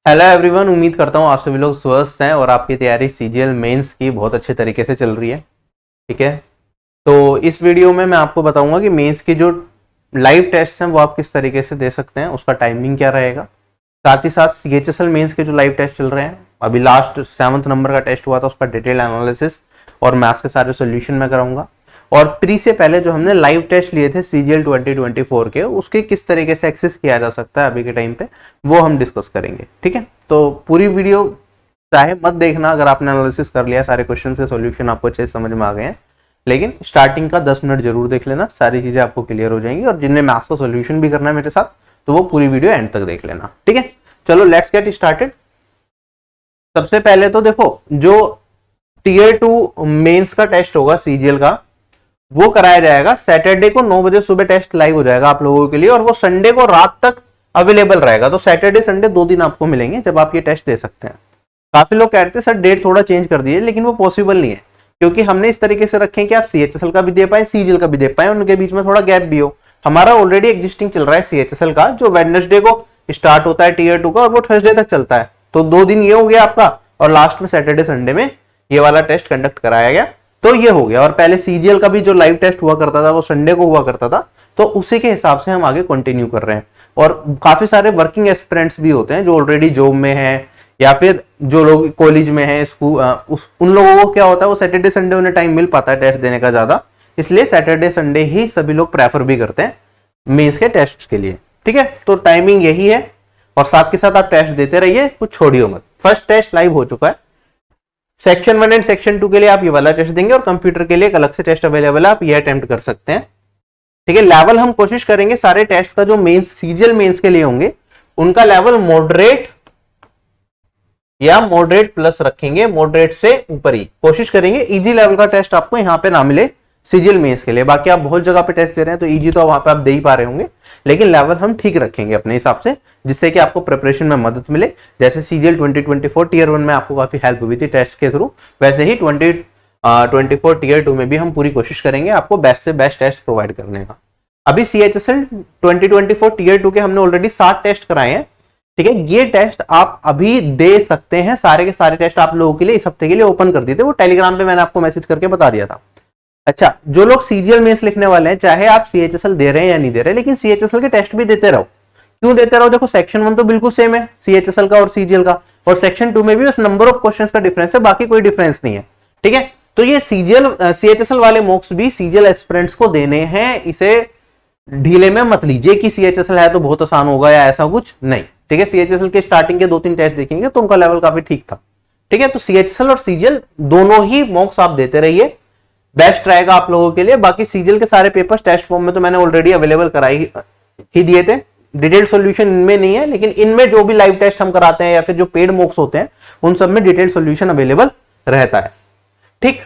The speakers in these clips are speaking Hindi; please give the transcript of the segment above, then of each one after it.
हेलो एवरीवन, उम्मीद करता हूँ आप सभी लोग स्वस्थ हैं और आपकी तैयारी सीजीएल मेंस की बहुत अच्छे तरीके से चल रही है। ठीक है, तो इस वीडियो में मैं आपको बताऊंगा कि मेंस के जो लाइव टेस्ट हैं वो आप किस तरीके से दे सकते हैं, उसका टाइमिंग क्या रहेगा। साथ ही साथ सीएचएसएल मेंस के जो लाइव टेस्ट चल रहे हैं, अभी लास्ट 7th नंबर का टेस्ट हुआ था, उसका डिटेल एनालिसिस और मैथ्स के सारे सोल्यूशन मैं कराऊंगा। और प्री से पहले जो हमने लाइव टेस्ट लिए थे सीजीएल 2024 के, उसके किस तरीके से एक्सेस किया जा सकता है अभी के टाइम पे, वो हम डिस्कस करेंगे। ठीक है, तो पूरी वीडियो चाहे मत देखना अगर आपने एनालिसिस कर लिया, सारे क्वेश्चन के सॉल्यूशन आपको अच्छे समझ में आ गए हैं, लेकिन स्टार्टिंग का 10 मिनट जरूर देख लेना, सारी चीजें आपको क्लियर हो जाएंगी। और जिनने मैथ्स का सॉल्यूशन भी करना है मेरे साथ, तो वो पूरी वीडियो एंड तक देख लेना। ठीक है, चलो लेट्स गेट स्टार्टेड। सबसे पहले तो देखो, जो टीयर 2 मेंस का टेस्ट होगा सीजीएल का, वो कराया जाएगा सैटरडे को 9 बजे सुबह। टेस्ट लाइव हो जाएगा आप लोगों के लिए और वो संडे को रात तक अवेलेबल रहेगा। तो सैटरडे संडे 2 दिन आपको मिलेंगे जब आप ये टेस्ट दे सकते हैं। काफी लोग कहते हैं सर डेट थोड़ा चेंज कर दीजिए, लेकिन वो पॉसिबल नहीं है, क्योंकि हमने इस तरीके से रखे कि आप सीएचएसएल का भी दे पाए, सीजीएल का भी दे पाए, उनके बीच में थोड़ा गैप भी हो। हमारा ऑलरेडी एग्जिस्टिंग चल रहा है सीएचएसएल का, जो वेडनेसडे को स्टार्ट होता है टीयर 2 का, और वो थर्सडे तक चलता है। तो 2 दिन ये हो गया आपका, और लास्ट में सैटरडे संडे में ये वाला टेस्ट कंडक्ट कराया गया, तो ये हो गया। और पहले सीजीएल का भी जो लाइव टेस्ट हुआ करता था वो संडे को हुआ करता था, तो उसी के हिसाब से हम आगे कंटिन्यू कर रहे हैं। और काफी सारे वर्किंग एस्पिरेंट्स भी होते हैं जो ऑलरेडी जॉब में हैं, या फिर जो लोग कॉलेज में हैं, स्कूल, उन लोगों को क्या होता है, वो सैटरडे संडे उन्हें टाइम मिल पाता है टेस्ट देने का ज्यादा, इसलिए सैटरडे संडे ही सभी लोग प्रेफर भी करते हैं मेंस के टेस्ट के लिए। ठीक है, तो टाइमिंग यही है, और साथ के साथ आप टेस्ट देते रहिए, कुछ छोड़ियो मत। फर्स्ट टेस्ट लाइव हो चुका है, सेक्शन 1 एंड सेक्शन 2 के लिए आप ये वाला टेस्ट देंगे, और कंप्यूटर के लिए एक अलग से टेस्ट अवेलेबल है, आप ये अटेम्प्ट कर सकते हैं। ठीक है, लेवल हम कोशिश करेंगे सारे टेस्ट का जो मेंस सीजीएल मेंस के लिए होंगे, उनका लेवल मॉडरेट या मॉडरेट प्लस रखेंगे, मॉडरेट से ऊपर ही कोशिश करेंगे। इजी लेवल का टेस्ट आपको यहाँ पे ना मिले सीजीएल मेंस के लिए। बाकी आप बहुत जगह पे टेस्ट दे रहे हैं, तो इजी तो वहां पे आप दे ही पा रहे होंगे, लेकिन लेवल हम ठीक रखेंगे अपने हिसाब से, जिससे कि आपको प्रिपरेशन में मदद मिले। जैसे सीजीएल 2024 टीयर 1 में आपको काफी हेल्प हुई थी टेस्ट के थ्रू, वैसे ही 2024 टीयर 2 में भी हम पूरी कोशिश करेंगे आपको बेस्ट से बेस्ट टेस्ट प्रोवाइड करने का। अभी सीएचएसएल 2024 टीयर 2 के हमने ऑलरेडी 7 टेस्ट कराए हैं। ठीक है, ये टेस्ट आप अभी दे सकते हैं, सारे के सारे टेस्ट आप लोगों के लिए इस हफ्ते के लिए ओपन कर दिए थे, वो टेलीग्राम पे मैंने आपको मैसेज करके बता दिया था। अच्छा, जो लोग सीजीएल मेंस लिखने वाले हैं, चाहे आप सीएचएसएल दे रहे हैं या नहीं दे रहे, लेकिन सीएचएसएल के टेस्ट भी देते रहो। क्यों देते रहो? देखो, सेक्शन 1 तो बिल्कुल सेम है सीएचएसएल का और सीजीएल का, और सेक्शन 2 में भी बस नंबर ऑफ क्वेश्चंस का डिफरेंस है, बाकी कोई डिफरेंस नहीं है। ठीक है, तो ये सीएचएसएल वाले मॉक्स भी सीजीएल एस्पिरेंट्स को देने हैं, इसे ढीले में मत लीजिए कि सीएचएसएल है तो बहुत आसान होगा या ऐसा कुछ नहीं। ठीक है, सीएचएसएल के स्टार्टिंग के 2-3 टेस्ट देखेंगे तो उनका लेवल काफी ठीक था। ठीक है, तो सीएचएसएल और सीजीएल दोनों ही मॉक्स आप देते रहिए, बेस्ट रहेगा आप लोगों के लिए। बाकी सीजीएल के सारे पेपर्स टेस्ट फॉर्म में तो मैंने ऑलरेडी अवेलेबल कराई ही दिए थे, डिटेल्ड सॉल्यूशन इनमें नहीं है, लेकिन इनमें जो भी लाइव टेस्ट हम कराते हैं या फिर जो पेड मॉक्स होते हैं, उन सब में डिटेल्ड सॉल्यूशन अवेलेबल रहता है। ठीक,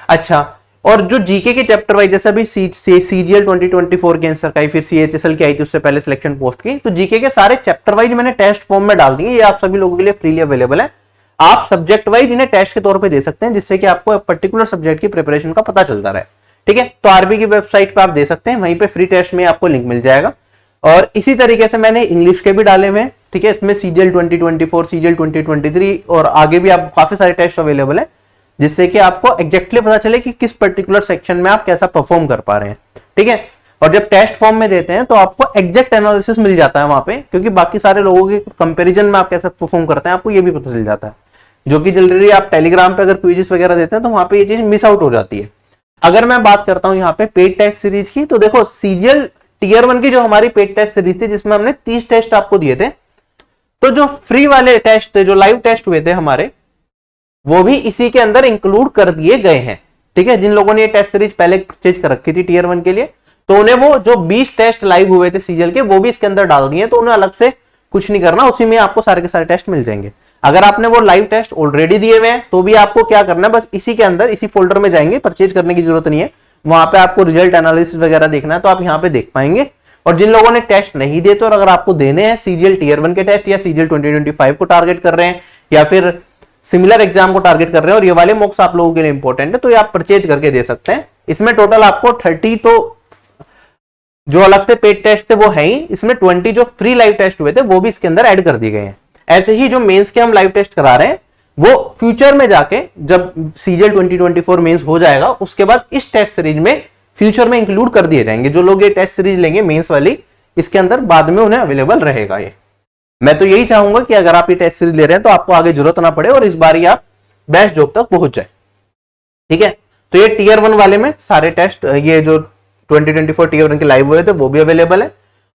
अच्छा, और जो जीके के चैप्टर वाइज, जैसे अभी सीजीएल 2024 के आंसर का, फिर सीएचएसएल की आई थी उससे पहले सिलेक्शन पोस्ट की, तो जीके के सारे चैप्टर वाइज मैंने टेस्ट फॉर्म में डाल दिए, ये आप सभी लोगों के लिए फ्रीली अवेलेबल है। आप सब्जेक्ट वाइज इन्हें टेस्ट के तौर पे दे सकते हैं, जिससे कि आपको पर्टिकुलर सब्जेक्ट की प्रिपरेशन का पता चलता रहे। ठीक है, तो आरबी की वेबसाइट पे आप दे सकते हैं, वहीं पे फ्री टेस्ट में आपको लिंक मिल जाएगा। और इसी तरीके से मैंने इंग्लिश के भी डाले हुए हैं। ठीक है, इसमें सीजीएल 2024, सीजीएल 2023 और आगे भी आप काफी सारे टेस्ट अवेलेबल है, जिससे कि आपको एग्जैक्टली पता चले कि किस पर्टिकुलर सेक्शन में आप कैसा परफॉर्म कर पा रहे हैं। ठीक है, और जब टेस्ट फॉर्म में देते हैं तो आपको एग्जैक्ट एनालिसिस मिल जाता है वहां पे, क्योंकि बाकी सारे लोगों के कंपैरिजन में आप कैसा परफॉर्म करते हैं आपको ये भी पता चल जाता है, जो कि जनरली आप टेलीग्राम पे अगर क्विज़ेस वगैरह देते हैं तो वहां पे ये चीज मिस आउट हो जाती है। अगर मैं बात करता हूं यहाँ पे पेड टेस्ट सीरीज की, तो देखो सीजीएल टीयर 1 की जो हमारी पेड टेस्ट सीरीज थी, जिसमें हमने 30 टेस्ट आपको दिए थे, तो जो फ्री वाले टेस्ट थे, जो लाइव टेस्ट हुए थे हमारे, वो भी इसी के अंदर इंक्लूड कर दिए गए हैं। ठीक है, जिन लोगों ने ये टेस्ट सीरीज पहले परचेज कर रखी थी टीयर 1 के लिए, तो उन्हें वो जो 20 टेस्ट लाइव हुए थे सीजीएल के, वो भी इसके अंदर डाल दिए, तो उन्हें अलग से कुछ नहीं करना, उसी में आपको सारे के सारे टेस्ट मिल जाएंगे। अगर आपने वो लाइव टेस्ट ऑलरेडी दिए हुए हैं, तो भी आपको क्या करना है, बस इसी के अंदर इसी फोल्डर में जाएंगे, परचेज करने की जरूरत नहीं है, वहां पे आपको रिजल्ट एनालिसिस वगैरह देखना है तो आप यहाँ पे देख पाएंगे। और जिन लोगों ने टेस्ट नहीं दिए, तो अगर आपको देने हैं सीजीएल टीयर 1 के टेस्ट, या सीजीएल 2025 को टारगेट कर रहे हैं, या फिर सिमिलर एग्जाम को टारगेट कर रहे हैं, और ये वाले मॉक्स आप लोगों के लिए इंपॉर्टेंट है, तो ये आप परचेज करके दे सकते हैं। इसमें टोटल आपको 30 तो जो अलग से पेड टेस्ट थे वो है ही, इसमें 20 जो फ्री लाइव टेस्ट हुए थे वो भी इसके अंदर ऐड कर दिए गए हैं। ऐसे ही जो मेंस के हम लाइव टेस्ट करा रहे हैं वो फ्यूचर में जाके जब सीजीएल 2024 मेंस हो जाएगा उसके बाद इस टेस्ट सीरीज में फ्यूचर में इंक्लूड कर दिए जाएंगे। जो लोग ये टेस्ट सीरीज लेंगे मेंस वाली, इसके अंदर बाद में उन्हें अवेलेबल रहेगा ये। मैं तो यही चाहूंगा कि अगर आप ये टेस्ट सीरीज ले रहे हैं तो आपको आगे जरूरत ना पड़े और इस बार ही आप बेस्ट जॉब तक पहुंच जाए। ठीक है, तो ये टीयर 1 वाले में सारे टेस्ट, ये जो 2024 टीयर 1 के लाइव हुए थे वो भी अवेलेबल है।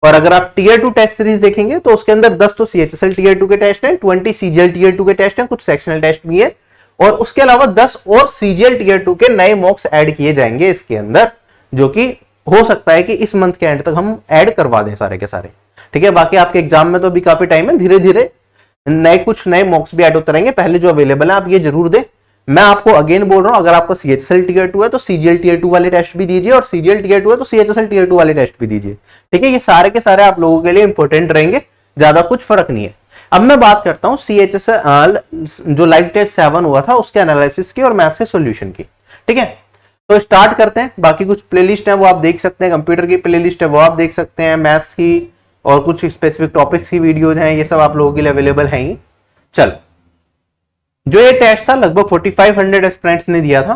और अगर आप टीयर 2 टेस्ट सीरीज देखेंगे तो उसके अंदर 10 तो सीएचएसएल टीयर 2 के टेस्ट हैं, 20 सीजीएल टीयर 2 के टेस्ट हैं, कुछ सेक्शनल टेस्ट भी है और उसके अलावा 10 और सीजीएल टीयर 2 के नए मॉक्स ऐड किए जाएंगे इसके अंदर, जो कि हो सकता है कि इस मंथ के एंड तक हम ऐड करवा दें सारे के सारे। ठीक है, बाकी आपके एग्जाम में तो अभी काफी टाइम है, धीरे धीरे कुछ नए मॉक्स भी ऐड होते रहेंगे। पहले जो अवेलेबल है आप ये जरूर दें। मैं आपको अगेन बोल रहा हूं, अगर आपको सीएचएसएल टीयर 2 है तो सीजीएल टीयर 2 वाले टेस्ट भी दीजिए और सीजीएल टीयर 2 है तो सीएचएसएल टीयर 2 वाले टेस्ट भी दीजिए। ठीक है, ये सारे के सारे आप लोगों के लिए इंपॉर्टेंट रहेंगे, ज्यादा कुछ फर्क नहीं है। अब मैं बात करता हूं सीएचएसएल जो लाइव टेस्ट 7 हुआ था उसके एनालिसिस की और मैथ्स के सॉल्यूशन की। ठीक है, तो स्टार्ट करते हैं। बाकी कुछ प्लेलिस्ट है वो आप देख सकते हैं, कंप्यूटर की प्लेलिस्ट है वो आप देख सकते हैं, मैथ्स की और कुछ स्पेसिफिक टॉपिक्स की वीडियोज हैं, ये सब आप लोगों के लिए अवेलेबल हैं ही। चल, जो ये टेस्ट था लगभग 4500 एस्पिरेंट्स ने दिया था।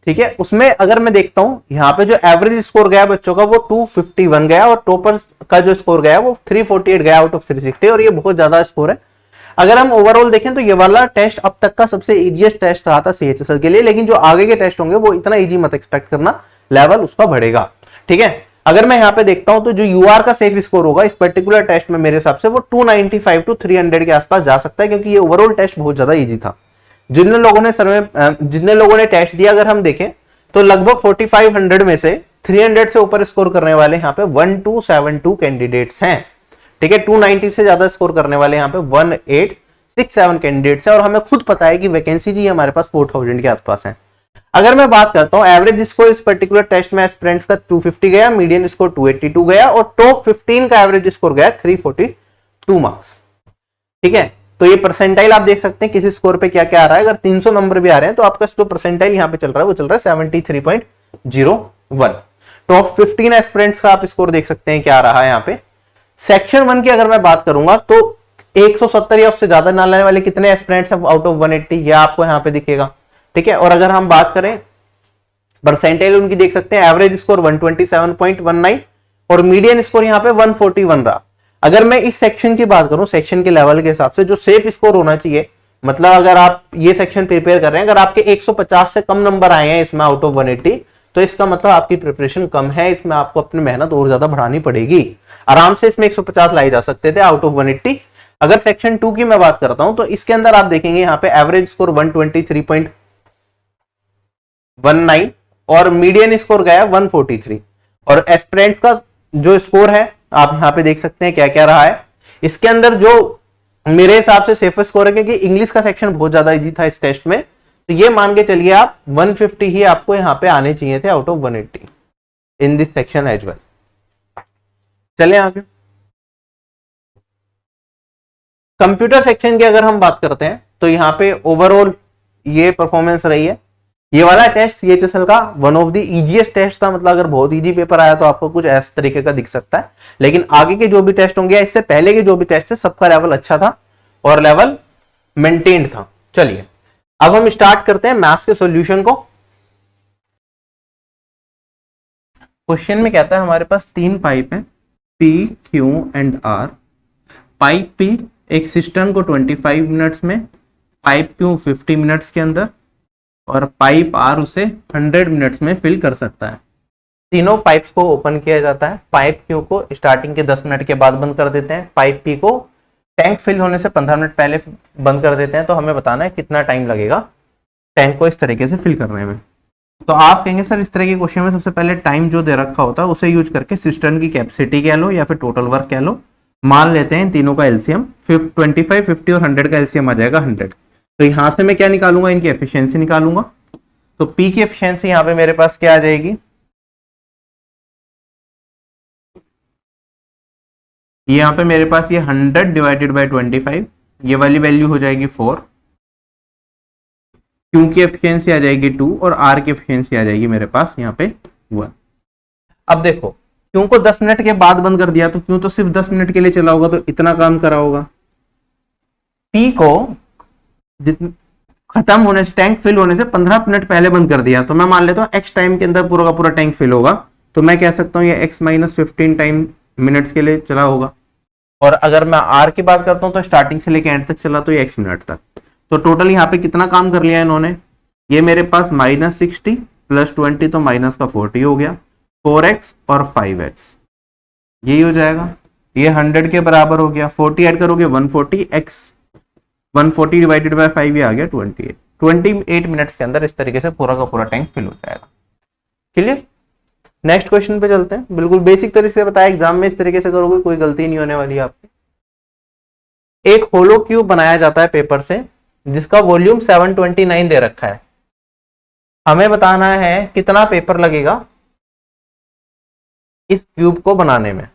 ठीक है, उसमें अगर मैं देखता हूं यहाँ पे जो एवरेज स्कोर गया बच्चों का वो 251 गया और टॉपर का जो स्कोर गया वो 348 गया आउट ऑफ 360 और ये बहुत ज्यादा स्कोर है। अगर हम ओवरऑल देखें तो ये वाला टेस्ट अब तक का सबसे इजीएस्ट टेस्ट रहा था सीएचएसएल के लिए, लेकिन जो आगे के टेस्ट होंगे वो इतना इजी मत एक्सपेक्ट करना, लेवल उसका बढ़ेगा। ठीक है, अगर मैं यहाँ पे देखता हूं तो जो यूआर का सेफ स्कोर होगा इस पर्टिकुलर टेस्ट में मेरे हिसाब से वो 295 टू 300 के आसपास जा सकता है, क्योंकि ये ओवरऑल टेस्ट बहुत ज्यादा इजी था। जितने लोगों ने टेस्ट दिया अगर हम देखें तो लगभग 4500 में से 300 से ऊपर स्कोर करने वाले यहाँ पे 1272 कैंडिडेट्स हैं। ठीक है, 290 से ज्यादा स्कोर करने वाले यहाँ पे 1867 कैंडिडेट्स हैं और हमें खुद पता है कि वैकेंसी जी हमारे पास 4000 के आसपास है। अगर मैं बात करता हूं एवरेज स्कोर इस पर्टिकुलर टेस्ट में एस्पिरेंट्स का 250 गया, मीडियन स्कोर 282 गया और टॉप 15 का एवरेज स्कोर गया 342 मार्क्स। ठीक है, तो ये परसेंटाइल आप देख सकते हैं किसी स्कोर पे क्या क्या आ रहा है। अगर 300 नंबर भी आ रहे हैं तो आपका जो परसेंटाइल यहाँ पे चल रहा है वो चल रहा है 73.01। टॉप 15 एस्पिरेंट्स का आप स्कोर देख सकते हैं क्या आ रहा है यहाँ पे। सेक्शन 1 की अगर मैं बात करूंगा तो 170 या उससे ज्यादा ना लाने वाले कितने एस्पिरेंट्स हैं आउट ऑफ 180, यह आपको यहाँ पे दिखेगा। ठीक है, और अगर हम बात करें परसेंटाइल उनकी देख सकते हैं, एवरेज स्कोर 127.19 और मीडियन स्कोर यहाँ पे 141 रहा। अगर मैं इस सेक्शन की बात करूं, सेक्शन के लेवल के हिसाब से जो सेफ स्कोर होना चाहिए, मतलब अगर आप ये सेक्शन प्रिपेयर कर रहे हैं, अगर आपके 150 से कम नंबर आए हैं इसमें आउट ऑफ 180 तो इसका मतलब आपकी प्रिपरेशन कम है, इसमें आपको अपनी मेहनत और ज्यादा बढ़ानी पड़ेगी। आराम से इसमें 150 लाए जा सकते थे आउट ऑफ 180। अगर सेक्शन 2 की मैं बात करता हूं तो इसके अंदर आप देखेंगे यहाँ पे एवरेज स्कोर 123.19 और मीडियन स्कोर गया 143 और एस्पिरेंट्स का जो स्कोर है आप यहाँ पे देख सकते हैं क्या क्या रहा है। इसके अंदर जो मेरे हिसाब से सेफेस्ट स्कोर है, क्योंकि इंग्लिश का सेक्शन बहुत ज्यादा इजी था इस टेस्ट में, तो ये मान के चलिए आप 150 ही आपको यहाँ पे आने चाहिए थे out of 180 in this section as well. चले आगे कंप्यूटर सेक्शन की अगर हम बात करते हैं तो यहाँ पे ओवरऑल ये परफॉर्मेंस रही है। ये वाला टेस्ट सीएचएसएल का one of the easiest test था, मतलब अगर बहुत इजी पेपर आया तो आपको कुछ ऐसे तरीके का दिख सकता है, लेकिन आगे के जो भी टेस्ट होंगे इससे पहले के जो भी टेस्ट थे सबका लेवल अच्छा था और लेवल मेंटेन्ड था। चलिए अब हम स्टार्ट करते हैं मैथ्स के सॉल्यूशन को। क्वेश्चन में कहता है हमारे पास 3 पाइप है P, Q and R। Pipe P एक सिस्टम को 25 मिनट्स में, पाइप Q 50 मिनट्स के अंदर और पाइप R उसे 100 मिनट्स में फिल कर सकता है। तीनों पाइप्स को ओपन किया जाता है। पाइप Q को स्टार्टिंग के 10 मिनट के बाद बंद कर देते हैं, पाइप P को टैंक फिल होने से 15 मिनट पहले बंद कर देते हैं। तो हमें बताना है कितना टाइम लगेगा टैंक को इस तरीके से फिल करने में। तो आप कहेंगे सर इस तरह के क्वेश्चन में सबसे पहले टाइम जो दे रखा होता है उसे यूज करके सिस्टम की कैपेसिटी कह लो या फिर टोटल वर्क कह लो, मान लेते हैं इन तीनों का एलसीएम 25, 50 और 100 का एलसीएम आ जाएगा 100। तो यहां से मैं क्या निकालूंगा, इनकी एफिशिएंसी निकालूंगा। तो पी की एफिशिएंसी यहां पे मेरे पास क्या आ जाएगी, यहां पे मेरे पास ये 100 डिवाइडेड बाय 25, ये वाली वैल्यू हो जाएगी 4। क्यू की एफिशिएंसी आ जाएगी 2 और आर की एफिशिएंसी आ जाएगी मेरे पास यहाँ पे 1। अब देखो क्यू को 10 मिनट के बाद बंद कर दिया तो क्यू तो सिर्फ 10 मिनट के लिए चला होगा, तो इतना काम करा होगा। P को खत्म होने से, टैंक फिल होने से 15 मिनट पहले बंद कर दिया, तो मैं मान लेता हूँ x टाइम के अंदर पूरा का पूरा टैंक फिल होगा, तो मैं कह सकता हूँ ये x माइनस 15 टाइम मिनट्स के लिए चला होगा। और अगर मैं r की बात करता हूँ तो स्टार्टिंग से लेकर एंड तक चला, तो ये x मिनट तक। तो टोटल यहाँ पे कितना काम कर लिया इन्होंने, ये मेरे पास -60 + 20 तो माइनस का 40 हो गया, 4x और 5x यही हो जाएगा। ये 100 के बराबर हो गया, 40 ऐड करोगे 140, x 140 डिवाइडेड बाय 5 ये आ गया 28 मिनट्स के अंदर इस तरीके से पूरा का पूरा टैंक फिल हो जाएगा। क्लियर। नेक्स्ट क्वेश्चन पे चलते हैं। बिल्कुल बेसिक तरीके से बताया, एग्जाम में इस तरीके से करोगे कोई गलती नहीं होने वाली है आपकी। एक होलो क्यूब बनाया जाता है पेपर से जिसका वॉल्यूम 729 दे रखा है। हमें बताना है कितना पेपर लगेगा इस क्यूब को बनाने में।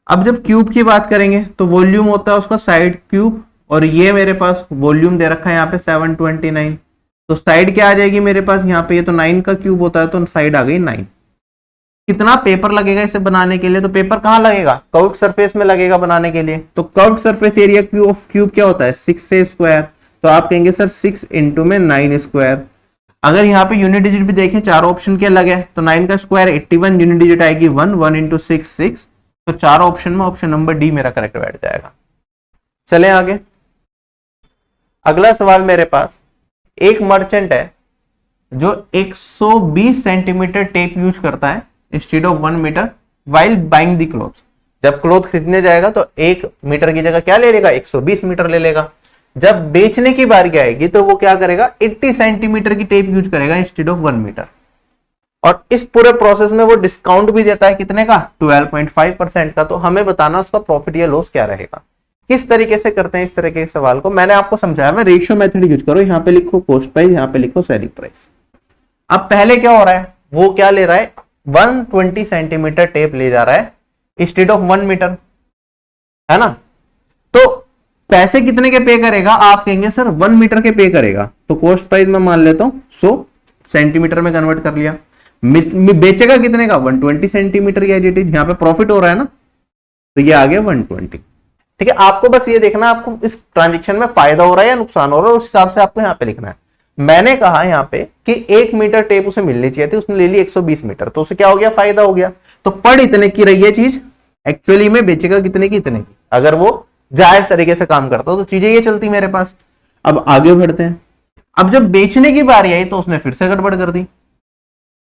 अब जब क्यूब की बात करेंगे तो वॉल्यूम होता है उसका साइड क्यूब, और ये मेरे पास वॉल्यूम दे रखा है यहाँ पे 729, तो साइड क्या आ जाएगी मेरे पास यहाँ पे, ये तो 9 का क्यूब होता है तो साइड आ गई 9। कितना पेपर लगेगा इसे बनाने के लिए, तो पेपर कहाँ लगेगा, कर्व्ड सरफेस में लगेगा बनाने के लिए। तो कर्व्ड सरफेस एरिया क्यूब क्या होता है 6 से स्क्वायर, तो आप कहेंगे सर 6 इंटू में 9 स्क्वायर। अगर यहाँ पे यूनिट डिजिट भी देखें, चार ऑप्शन के अलग है, तो 9 का स्क्वायर 81, यूनिट डिजिट आएगी 1 इंटू 6 6, तो चार ऑप्शन में ऑप्शन नंबर डी मेरा करेक्ट बैठ जाएगा। चलें आगे। अगला सवाल मेरे पास, एक मर्चेंट है जो 120 सेंटीमीटर टेप यूज करता है instead of 1 metre while buying the clothes. जब क्लॉथ खरीदने जाएगा तो 1 मीटर की जगह क्या ले लेगा, 120 मीटर ले लेगा। जब बेचने की बारी आएगी तो वो क्या करेगा, 80 सेंटीमीटर की टेप यूज करेगा इंस्टेड ऑफ 1 मीटर। और इस पूरे प्रोसेस में वो डिस्काउंट भी देता है कितने का, 12.5% का। तो हमें बताना उसका प्रॉफिट या लॉस क्या रहेगा। किस तरीके से करते हैं इस तरह के सवाल को, मैंने आपको समझाया, मैं रेशियो मेथड यूज करो। यहाँ पे लिखो कॉस्ट प्राइस, यहाँ पे लिखो सेलिंग प्राइस। अब पहले क्या हो रहा है, वो क्या ले रहा है, 120 सेंटीमीटर टेप ले जा रहा है इंस्टेड ऑफ 1 मीटर, है ना। तो पैसे कितने के पे करेगा, आप कहेंगे सर 1 मीटर के पे करेगा, तो कॉस्ट प्राइस में मान लेता हूं 100 सेंटीमीटर में कन्वर्ट कर लिया। बेचेगा कितने का, 120 सेंटीमीटर या यहाँ पे प्रॉफिट हो रहा है ना, तो ये आ गया 120। ठीक है, आपको बस ये देखना आपको इस ट्रांजेक्शन में फायदा हो रहा है या नुकसान हो रहा है, उस हिसाब से आपको यहाँ पे लिखना है। मैंने कहा यहाँ पे कि 1 मीटर टेप उसे मिलनी चाहिए थी, उसने ले ली 120 मीटर, तो उसे क्या हो गया, फायदा हो गया। तो पढ़ इतने की रही है चीज, एक्चुअली में बेचेगा कितने की, इतने की। अगर वो जायज तरीके से काम करता हो तो चीजें ये चलती मेरे पास। अब आगे बढ़ते हैं। अब जब बेचने की बारी आई तो उसने फिर से गड़बड़ कर दी।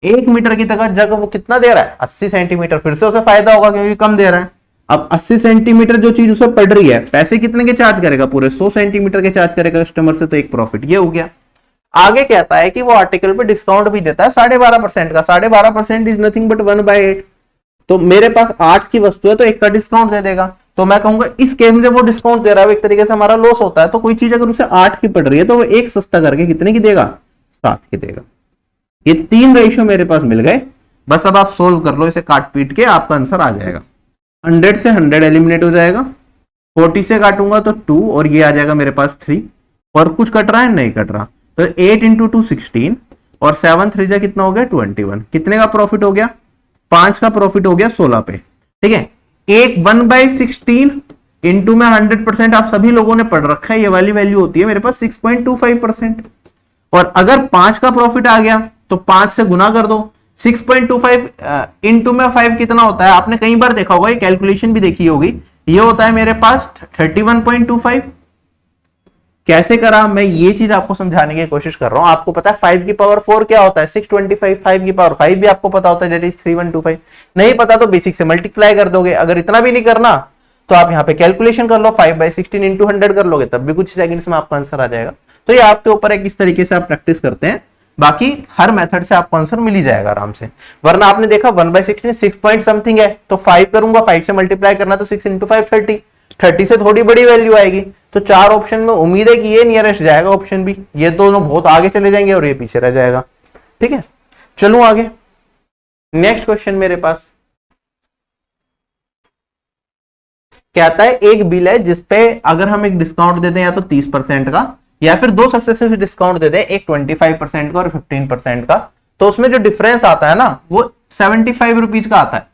1 मीटर की जगह वो कितना दे रहा है, 80 सेंटीमीटर, फिर से उसे फायदा होगा क्योंकि कम दे रहा है। अब 80 सेंटीमीटर जो चीज उसे पड़ रही है, पैसे कितने के चार्ज करेगा, पूरे 100 सेंटीमीटर के चार्ज करेगा कस्टमर से, तो एक प्रॉफिट ये हो गया। आगे कहता है कि वो आर्टिकल पे डिस्काउंट भी देता है 12.5% का। 12.5% इज नथिंग बट 1/8। तो मेरे पास 8 की वस्तु है तो 1 का डिस्काउंट दे देगा। तो मैं कहूंगा इस केस में जब वो डिस्काउंट दे रहा है, एक तरीके से हमारा लॉस होता है। तो कोई चीज अगर उसे 8 की पड़ रही है तो वो 1 सस्ता करके कितने की देगा, 7 की देगा। ये 3 रेशियो मेरे पास मिल गए। बस अब आप सोल्व कर लो इसे, काट पीट के आपका आंसर आ जाएगा। 100 से 100 एलिमिनेट हो जाएगा, 40 से काटूंगा तो 2, और ये आ जाएगा मेरे पास 3। और कुछ कट रहा है, नहीं कट रहा, तो 8 इंटू 2 16, और 7 3 जा कितना हो गया 21। कितने का प्रॉफिट हो गया, 5 का प्रॉफिट हो गया 16 पे। ठीक है, 1/16 इंटू में 100%, आप सभी लोगों ने पढ़ रखा है, ये वाली वैल्यू होती है मेरे पास 6.25%। और अगर 5 का प्रॉफिट आ गया तो 5 से गुना कर दो। 6.25 इंटू में 5 कितना होता है, आपने कई बार देखा होगा, ये कैलकुलेशन भी देखी होगी। ये होता है मेरे पास 31.25। कैसे करा, मैं ये चीज आपको समझाने की कोशिश कर रहा हूं। आपको पता है 5 की पावर 4 क्या होता है, 625। 5 की पावर 5 भी आपको पता होता है, दैट इज 3125। नहीं पता तो बेसिक से मल्टीप्लाई कर दोगे। अगर इतना भी नहीं करना तो आप यहाँ पे कैलकुलेशन कर लो, 5/16 इंटू 100 कर लोगे, तब भी कुछ सेकंड्स में आपका आंसर आ जाएगा। तो ये आपके ऊपर है किस तरीके से आप प्रैक्टिस करते हैं। बाकी हर मेथड से आपको आंसर मिल ही जाएगा आराम से। वरना आपने देखा 1/16 6 पॉइंट समथिंग है, तो 5 करूंगा, 5 से मल्टीप्लाई करना, तो 6 इंटू 5 30। 30 से थोड़ी बड़ी वैल्यू आएगी। तो 4 ऑप्शन में उम्मीद है कि ये नियरेस्ट जाएगा ऑप्शन भी, ये दोनों बहुत आगे चले जाएंगे और ये पीछे रह जाएगा। ठीक है, चलो आगे। नेक्स्ट क्वेश्चन मेरे पास कहता है एक बिल है जिसपे अगर हम एक डिस्काउंट दे दें या तो 30% का, या फिर 2 सक्सेसिव डिस्काउंट दे दें, एक 25% का और 15% का, तो उसमें जो डिफरेंस आता है ना वो 75 रुपीज का आता है।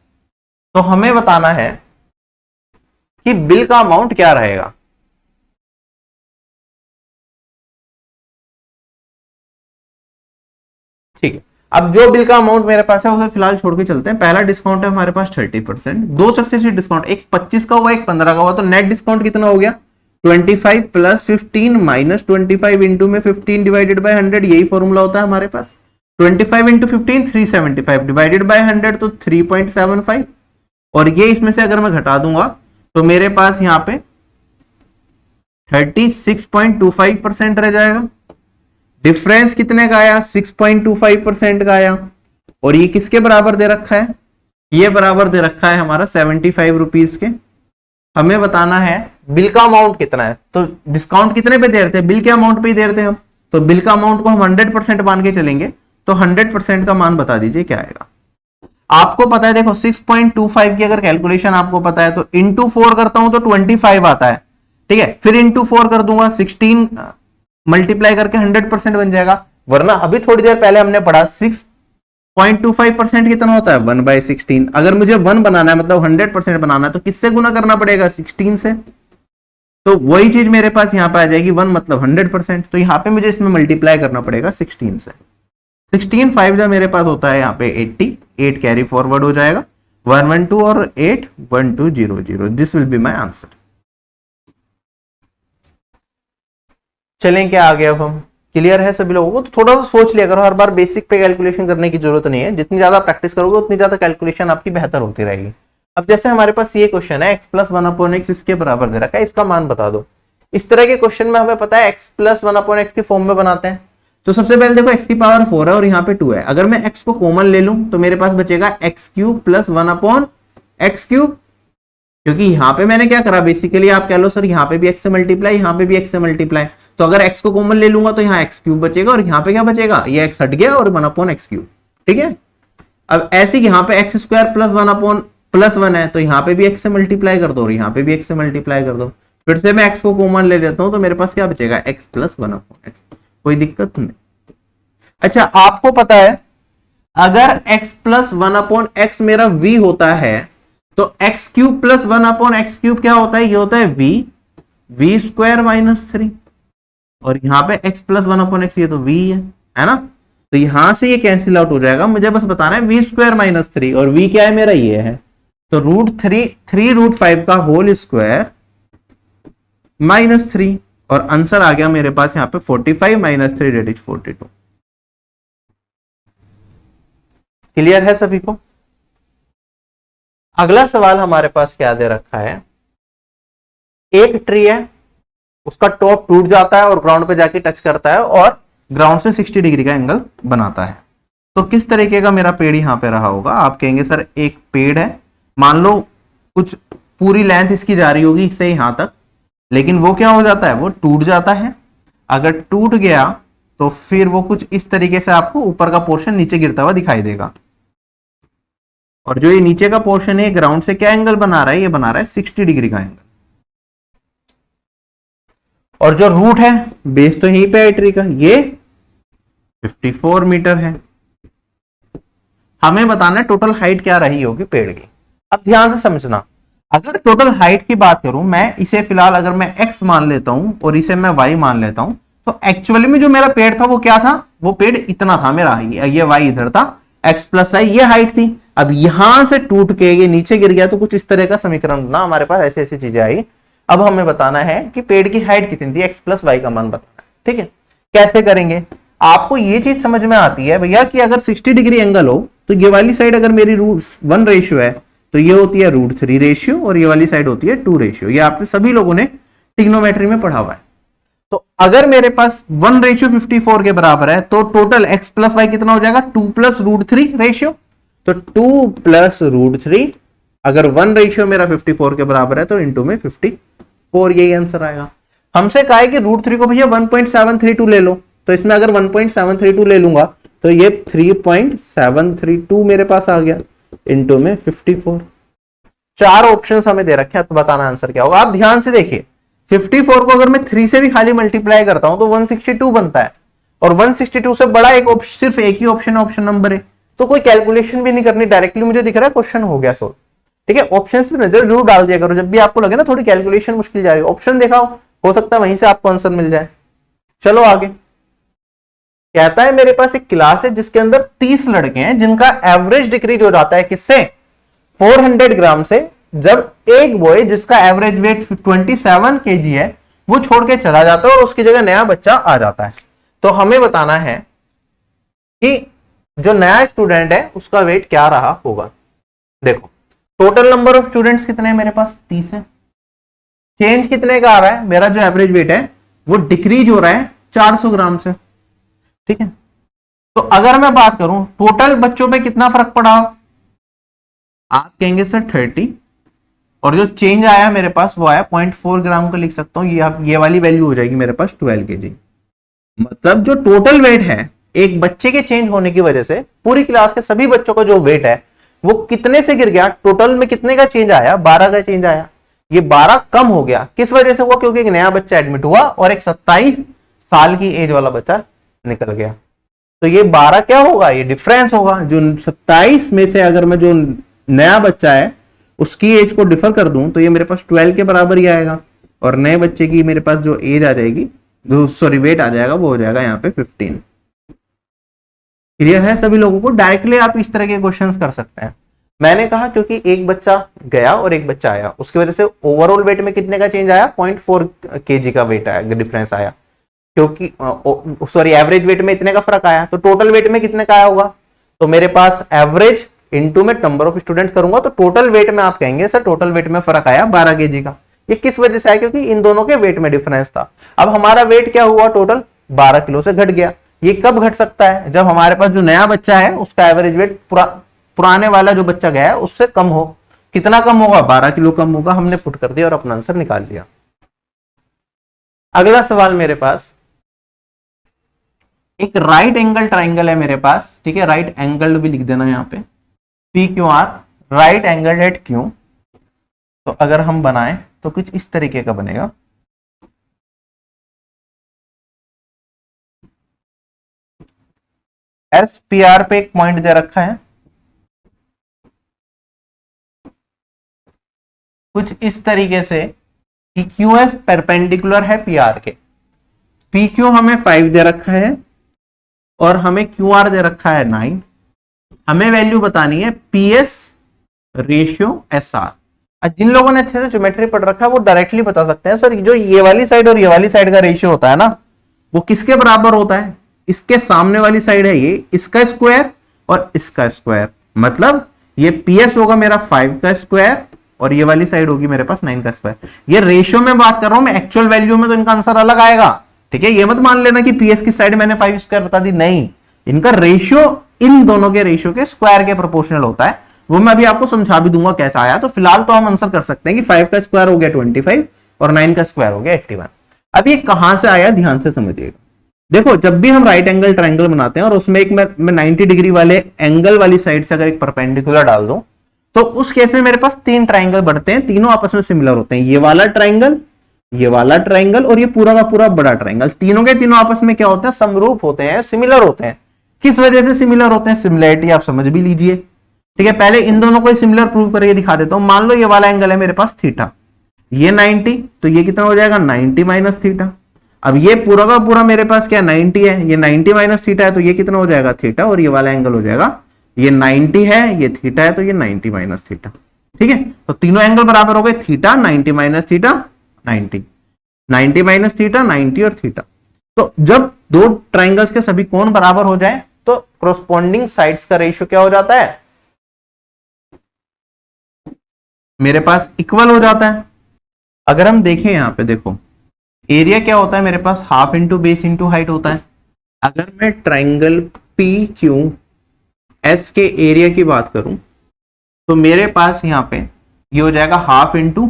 तो हमें बताना है कि बिल का अमाउंट क्या रहेगा। ठीक है, अब जो बिल का अमाउंट मेरे पास है उसे फिलहाल छोड़ के चलते हैं। पहला डिस्काउंट है हमारे पास 30%, दो सक्सेसिव डिस्काउंट, एक 25 का हुआ एक 15 का हुआ, तो नेट डिस्काउंट कितना हो गया 25 प्लस 15 माइनस 25 इंटू में 15 डिवाइडेड बाय 100, यही फॉर्मूला होता है हमारे पास। 25 इंटू 15 375 डिवाइडेड बाय 100 तो 3.75, और ये इसमें से अगर मैं घटा दूंगा तो मेरे पास यहाँ पे 36.25% रह जाएगा। डिफरेंस कितने का आया 6.25% का आया, और ये किसके बराबर दे रखा है, ये बराबर दे रखा है हमारा 75 रुपीज के। हमें बताना है बिल का अमाउंट कितना है, तो डिस्काउंट कितने पे दे रहे थे, बिल के अमाउंट पे ही दे रहे थे हम, तो बिल का अमाउंट को हम 100% मान के चलेंगे, तो 100% का मान बता दीजिए क्या आएगा। आपको पता है देखो 6.25 की अगर कैलकुलेशन आपको पता है तो इंटू 4 करता हूं तो 25 आता है, ठीक है, फिर इंटू 4 कर दूंगा 16 मल्टीप्लाई करके 100% बन जाएगा। वरना अभी थोड़ी देर पहले हमने पढ़ा 6.25% कितना होता है 1/16। अगर मुझे 1 बनाना है मतलब 100% बनाना है तो किससे गुना करना पड़ेगा 16 से, तो वही चीज मेरे पास यहाँ पे आ जाएगी 1 मतलब 100%, तो यहाँ पे मुझे इसमें मल्टीप्लाई करना पड़ेगा 16 से। 16 5 जो मेरे पास होता है यहाँ पे 80, 8 कैरी फॉरवर्ड हो जाएगा 112 और 8 1200, this will be my answer. चलें क्या आगे, अब हम क्लियर है सभी लोगों को, तो थोड़ा सा सोच लिया करो, हर बार बेसिक पे कैलकुलेशन करने की जरूरत नहीं है, जितनी ज्यादा प्रैक्टिस करोगे उतनी ज्यादा कैलकुलेशन आपकी बेहतर होती रहेगी। अब जैसे हमारे पास ये क्वेश्चन है x प्लस 1/x इसके बराबर दे रखा है, इसका मान बता दो। इस तरह के क्वेश्चन में हमें पता है x प्लस 1/x की फॉर्म में बनाते हैं, तो सबसे पहले देखो x की पावर 4 है और यहाँ पे 2 है, अगर मैं x को कॉमन ले लूं तो मेरे पास बचेगा x³ प्लस 1/x³, क्योंकि यहाँ पे मैंने क्या करा बेसिकली, आप कह लो सर यहाँ पे भी x से मल्टीप्लाई, यहाँ पे भी x से मल्टीप्लाई, तो अगर x को कॉमन ले लूंगा तो यहाँ x³ बचेगा और यहाँ पे क्या बचेगा, ये x हट गया और 1/x³, ठीक है। अब ऐसे यहाँ पे x² प्लस 1 है तो यहाँ पे भी x से मल्टीप्लाई कर दो और यहाँ पे भी x से मल्टीप्लाई कर दो, फिर से मैं x को कॉमन ले लेता हूं तो मेरे पास क्या बचेगा x प्लस 1/x, कोई दिक्कत नहीं। अच्छा आपको पता है अगर x प्लस 1/x मेरा v होता है तो x³ प्लस 1/x³ क्या होता है, ये होता है v² माइनस 3, और यहाँ पे x प्लस 1/x ये तो v है ना, तो यहां से ये कैंसिल आउट हो जाएगा। मुझे बस बताना है v² माइनस 3 और v क्या है मेरा ये है, तो √3 का होल स्क्वायर माइनस 3, और आंसर आ गया मेरे पास यहाँ पे 45 माइनस 3 डेट इज 42। क्लियर है सभी को। अगला सवाल हमारे पास क्या दे रखा है, एक ट्री है उसका टॉप टूट जाता है और ग्राउंड पे जाके टच करता है और ग्राउंड से 60 डिग्री का एंगल बनाता है, तो किस तरीके का मेरा पेड़ यहां पे रहा होगा। आप कहेंगे सर एक पेड़ है, मान लो कुछ पूरी लेंथ इसकी जा रही होगी से यहां तक, लेकिन वो क्या हो जाता है, वो टूट जाता है। अगर टूट गया तो फिर वो कुछ इस तरीके से आपको ऊपर का पोर्शन नीचे गिरता हुआ दिखाई देगा, और जो ये नीचे का पोर्शन है ग्राउंड से क्या एंगल बना रहा है, ये बना रहा है 60 डिग्री का एंगल। और जो रूट है बेस तो यहीं पे है ट्री का, ये 54 मीटर है। हमें बताना है टोटल हाइट क्या रही होगी पेड़ की। अब ध्यान से समझना, अगर टोटल हाइट की बात करूं मैं इसे फिलहाल अगर मैं x मान लेता हूं और इसे मैं y मान लेता हूं, तो एक्चुअली में जो मेरा पेड़ था वो क्या था, वो पेड़ इतना था मेरा, ये y इधर था, x प्लस y ये हाइट थी। अब यहां से टूट के ये नीचे गिर गया तो कुछ इस तरह का समीकरण ना हमारे पास ऐसी ऐसी चीजें आई। अब हमें बताना है कि पेड़ की हाइट कितनी थी, x प्लस y का मान बताना है, ठीक है। कैसे करेंगे, आपको ये चीज समझ में आती है भैया कि अगर 60 डिग्री एंगल हो तो ये वाली साइड अगर मेरी √1 रेशियो है तो ये होती है √3 रेशियो और ये वाली साइड होती है 2 रेशियो। ये आपने सभी लोगों ने ट्रिग्नोमेट्री में पढ़ा हुआ है। तो अगर मेरे पास 1:54 के बराबर है तो टोटल x प्लस y कितना हो जाएगा, 2 प्लस √3 रेशियो, तो 2 प्लस √3, अगर 1 रेशियो मेरा 54 के बराबर है तो इंटू में 54, यही आंसर आएगा। हमसे कहा है कि √3 को भैया 1.732 ले लो, तो इसमें अगर 1.732 ले लूंगा तो ये 3.732 मेरे पास आ गया इंटू में 54। चार ऑप्शंस हमें दे रखे हैं, तो बताना आंसर क्या होगा। आप ध्यान से देखिए 54 को अगर मैं 3 से भी खाली मल्टीप्लाई करता हूं तो 162 बनता है, और 162 से बड़ा एक सिर्फ एक ही ऑप्शन है, ऑप्शन नंबर है, तो कोई कैलकुलेशन भी नहीं करनी, डायरेक्टली मुझे दिख रहा है क्वेश्चन हो गया सोल्व, ठीक है। ऑप्शंस पे नजर जरूर डाल दिया करो, जब भी आपको लगे ना थोड़ी कैलकुलेशन मुश्किल जा रही है, ऑप्शन देखा हो सकता है वहीं से आपको आंसर मिल जाए। चलो आगे। कहता है मेरे पास एक क्लास है जिसके अंदर 30 लड़के हैं जिनका एवरेज डिक्रीज हो जाता है किससे, 400 ग्राम से, जब एक बॉय जिसका एवरेज वेट 27 केजी है वो छोड़ के चला जाता है और उसकी जगह नया बच्चा आ जाता है। तो हमें बताना है कि जो नया स्टूडेंट है उसका वेट क्या रहा होगा। देखो टोटल नंबर ऑफ स्टूडेंट्स कितने हैं मेरे पास 30 है, चेंज कितने का आ रहा है, मेरा जो एवरेज वेट है वो डिक्रीज हो रहा है 400 ग्राम से, ठीक है। तो अगर मैं बात करूं टोटल बच्चों पे कितना फर्क पड़ा, आप कहेंगे सर 30, और जो चेंज आया मेरे पास वो आया 0.4 ग्राम का, लिख सकता हूं ये वाली वैल्यू हो जाएगी मेरे पास 12 केजी। मतलब जो टोटल वेट है एक बच्चे के चेंज होने की वजह से पूरी क्लास के सभी बच्चों का जो वेट है वो कितने से गिर गया, टोटल में कितने का चेंज आया, 12 का चेंज आया। ये 12 कम हो गया, किस वजह से हुआ, क्योंकि एक नया बच्चा एडमिट हुआ और एक 27 साल की एज वाला बच्चा निकल गया। तो ये 12 क्या होगा, ये डिफरेंस होगा। जो 27 में से अगर मैं जो नया बच्चा है उसकी एज को डिफर कर दूं तो ये मेरे पास 12 के बराबर ही आएगा, और नए बच्चे की मेरे पास जो एज आ जाएगी, जो सॉरी वेट आ जाएगा, वो हो जाएगा यहाँ पे 15। क्लियर है सभी लोगों को? डायरेक्टली आप इस तरह के क्वेश्चंस कर सकते हैं। मैंने कहा क्योंकि एक बच्चा गया और एक बच्चा आया, उसकी वजह से ओवरऑल वेट में कितने का चेंज आया, 0.4 केजी का वेट आया, डिफरेंस आया, क्योंकि सॉरी एवरेज वेट में इतने का फर्क आया। तो टोटल वेट में कितने का आया होगा, तो मेरे पास एवरेज इनटू में नंबर ऑफ स्टूडेंट करूंगा तो टोटल वेट में आप कहेंगे सर टोटल वेट में फर्क आया 12 केजी का। ये किस वजह से आया, क्योंकि इन दोनों के वेट में डिफरेंस था। अब हमारा वेट क्या हुआ, टोटल 12 किलो से घट गया। ये कब घट सकता है, जब हमारे पास जो नया बच्चा है उसका एवरेज वेट पुराने वाला जो बच्चा गया है उससे कम हो। कितना कम होगा, 12 किलो कम होगा। हमने पुट कर दिया और अपना आंसर निकाल लिया। अगला सवाल मेरे पास, एक राइट एंगल ट्राइंगल है मेरे पास, ठीक है, राइट एंगल भी लिख देना यहाँ पे, P Q R, right angle at Q. तो अगर हम बनाएं तो कुछ इस तरीके का बनेगा। एस पी आर पे एक पॉइंट दे रखा है, कुछ इस तरीके से कि क्यू एस परपेंडिकुलर है पी आर के। पी क्यू हमें 5 दे रखा है और हमें क्यू आर दे रखा है 9। हमें वैल्यू बतानी है P S ratio S R. जिन लोगों ने अच्छे से ज्योमेट्री पढ़ रखा है वो डायरेक्टली बता सकते हैं सर जो ये वाली साइड और ये वाली साइड का रेशियो होता है ना, वो किसके बराबर होता है, इसके सामने वाली साइड है ये, इसका स्क्वायर और इसका स्क्वायर। मतलब ये पीएस होगा मेरा 5 का स्क्वायर और ये वाली साइड होगी मेरे पास 9 का स्क्वायर। ये रेशियो में बात कर रहा हूं मैं, एक्चुअल वैल्यू में तो इनका आंसर अलग आएगा, ठीक है। ये मत मान लेना कि पीएस की साइड मैंने 5 स्क्वायर बता दी, नहीं, इनका रेशियो इन दोनों के रेशियो के स्क्वायर के प्रोपोर्शनल होता है। वो मैं अभी आपको समझा भी दूंगा कैसा आया। तो फिलहाल तो हम आंसर कर सकते हैं कि 5 का स्क्वायर हो गया 25 और 9 का स्क्वायर हो गया 81। अब ये कहां से आया, ध्यान से समझिएगा। देखो जब भी हम राइट एंगल ट्रायंगल बनाते हैं और उसमें एक मैं 90 डिग्री वाले एंगल वाली साइड से अगर एक परपेंडिकुलर डाल दूं तो उस केस में मेरे पास 3 ट्रायंगल बढ़ते हैं, तीनों आपस में सिमिलर होते हैं। ये वाला ट्रायंगल और ये पूरा का पूरा बड़ा ट्रायंगल, तीनों के तीनों आपस में क्या होते हैं, समरूप होते हैं, सिमिलर होते हैं। किस वजह से सिमिलर होते हैं, सिमिलरिटी आप समझ भी लीजिए, ठीक है। पहले इन दोनों को सिमिलर प्रूव करके दिखा देता हूं। मान लो ये वाला एंगल है मेरे पास थीटा, ये 90, तो ये कितना हो जाएगा 90 माइनस थीटा। अब ये पूरा का पूरा मेरे पास क्या 90 है, ये 90 माइनस थीटा है, तो ये कितना हो जाएगा थीटा, और ये वाला एंगल हो जाएगा, ये 90 है, ये थीटा है, तो ये 90 माइनस थीटा, ठीक है। तो तीनों एंगल बराबर हो गए, theta 90 minus theta 90, 90 minus theta 90 और थीटा। तो जब दो ट्राइंगल्स के सभी कोण बराबर हो जाए तो कोरस्पॉन्डिंग साइड्स का रेशियो क्या हो जाता है, मेरे पास इक्वल हो जाता है। अगर हम देखें यहां पे, देखो एरिया क्या होता है मेरे पास, half into base into height होता है। अगर मैं ट्राइंगल पी क्यू एस के एरिया की बात करूं तो मेरे पास यहां पे ये हो जाएगा half into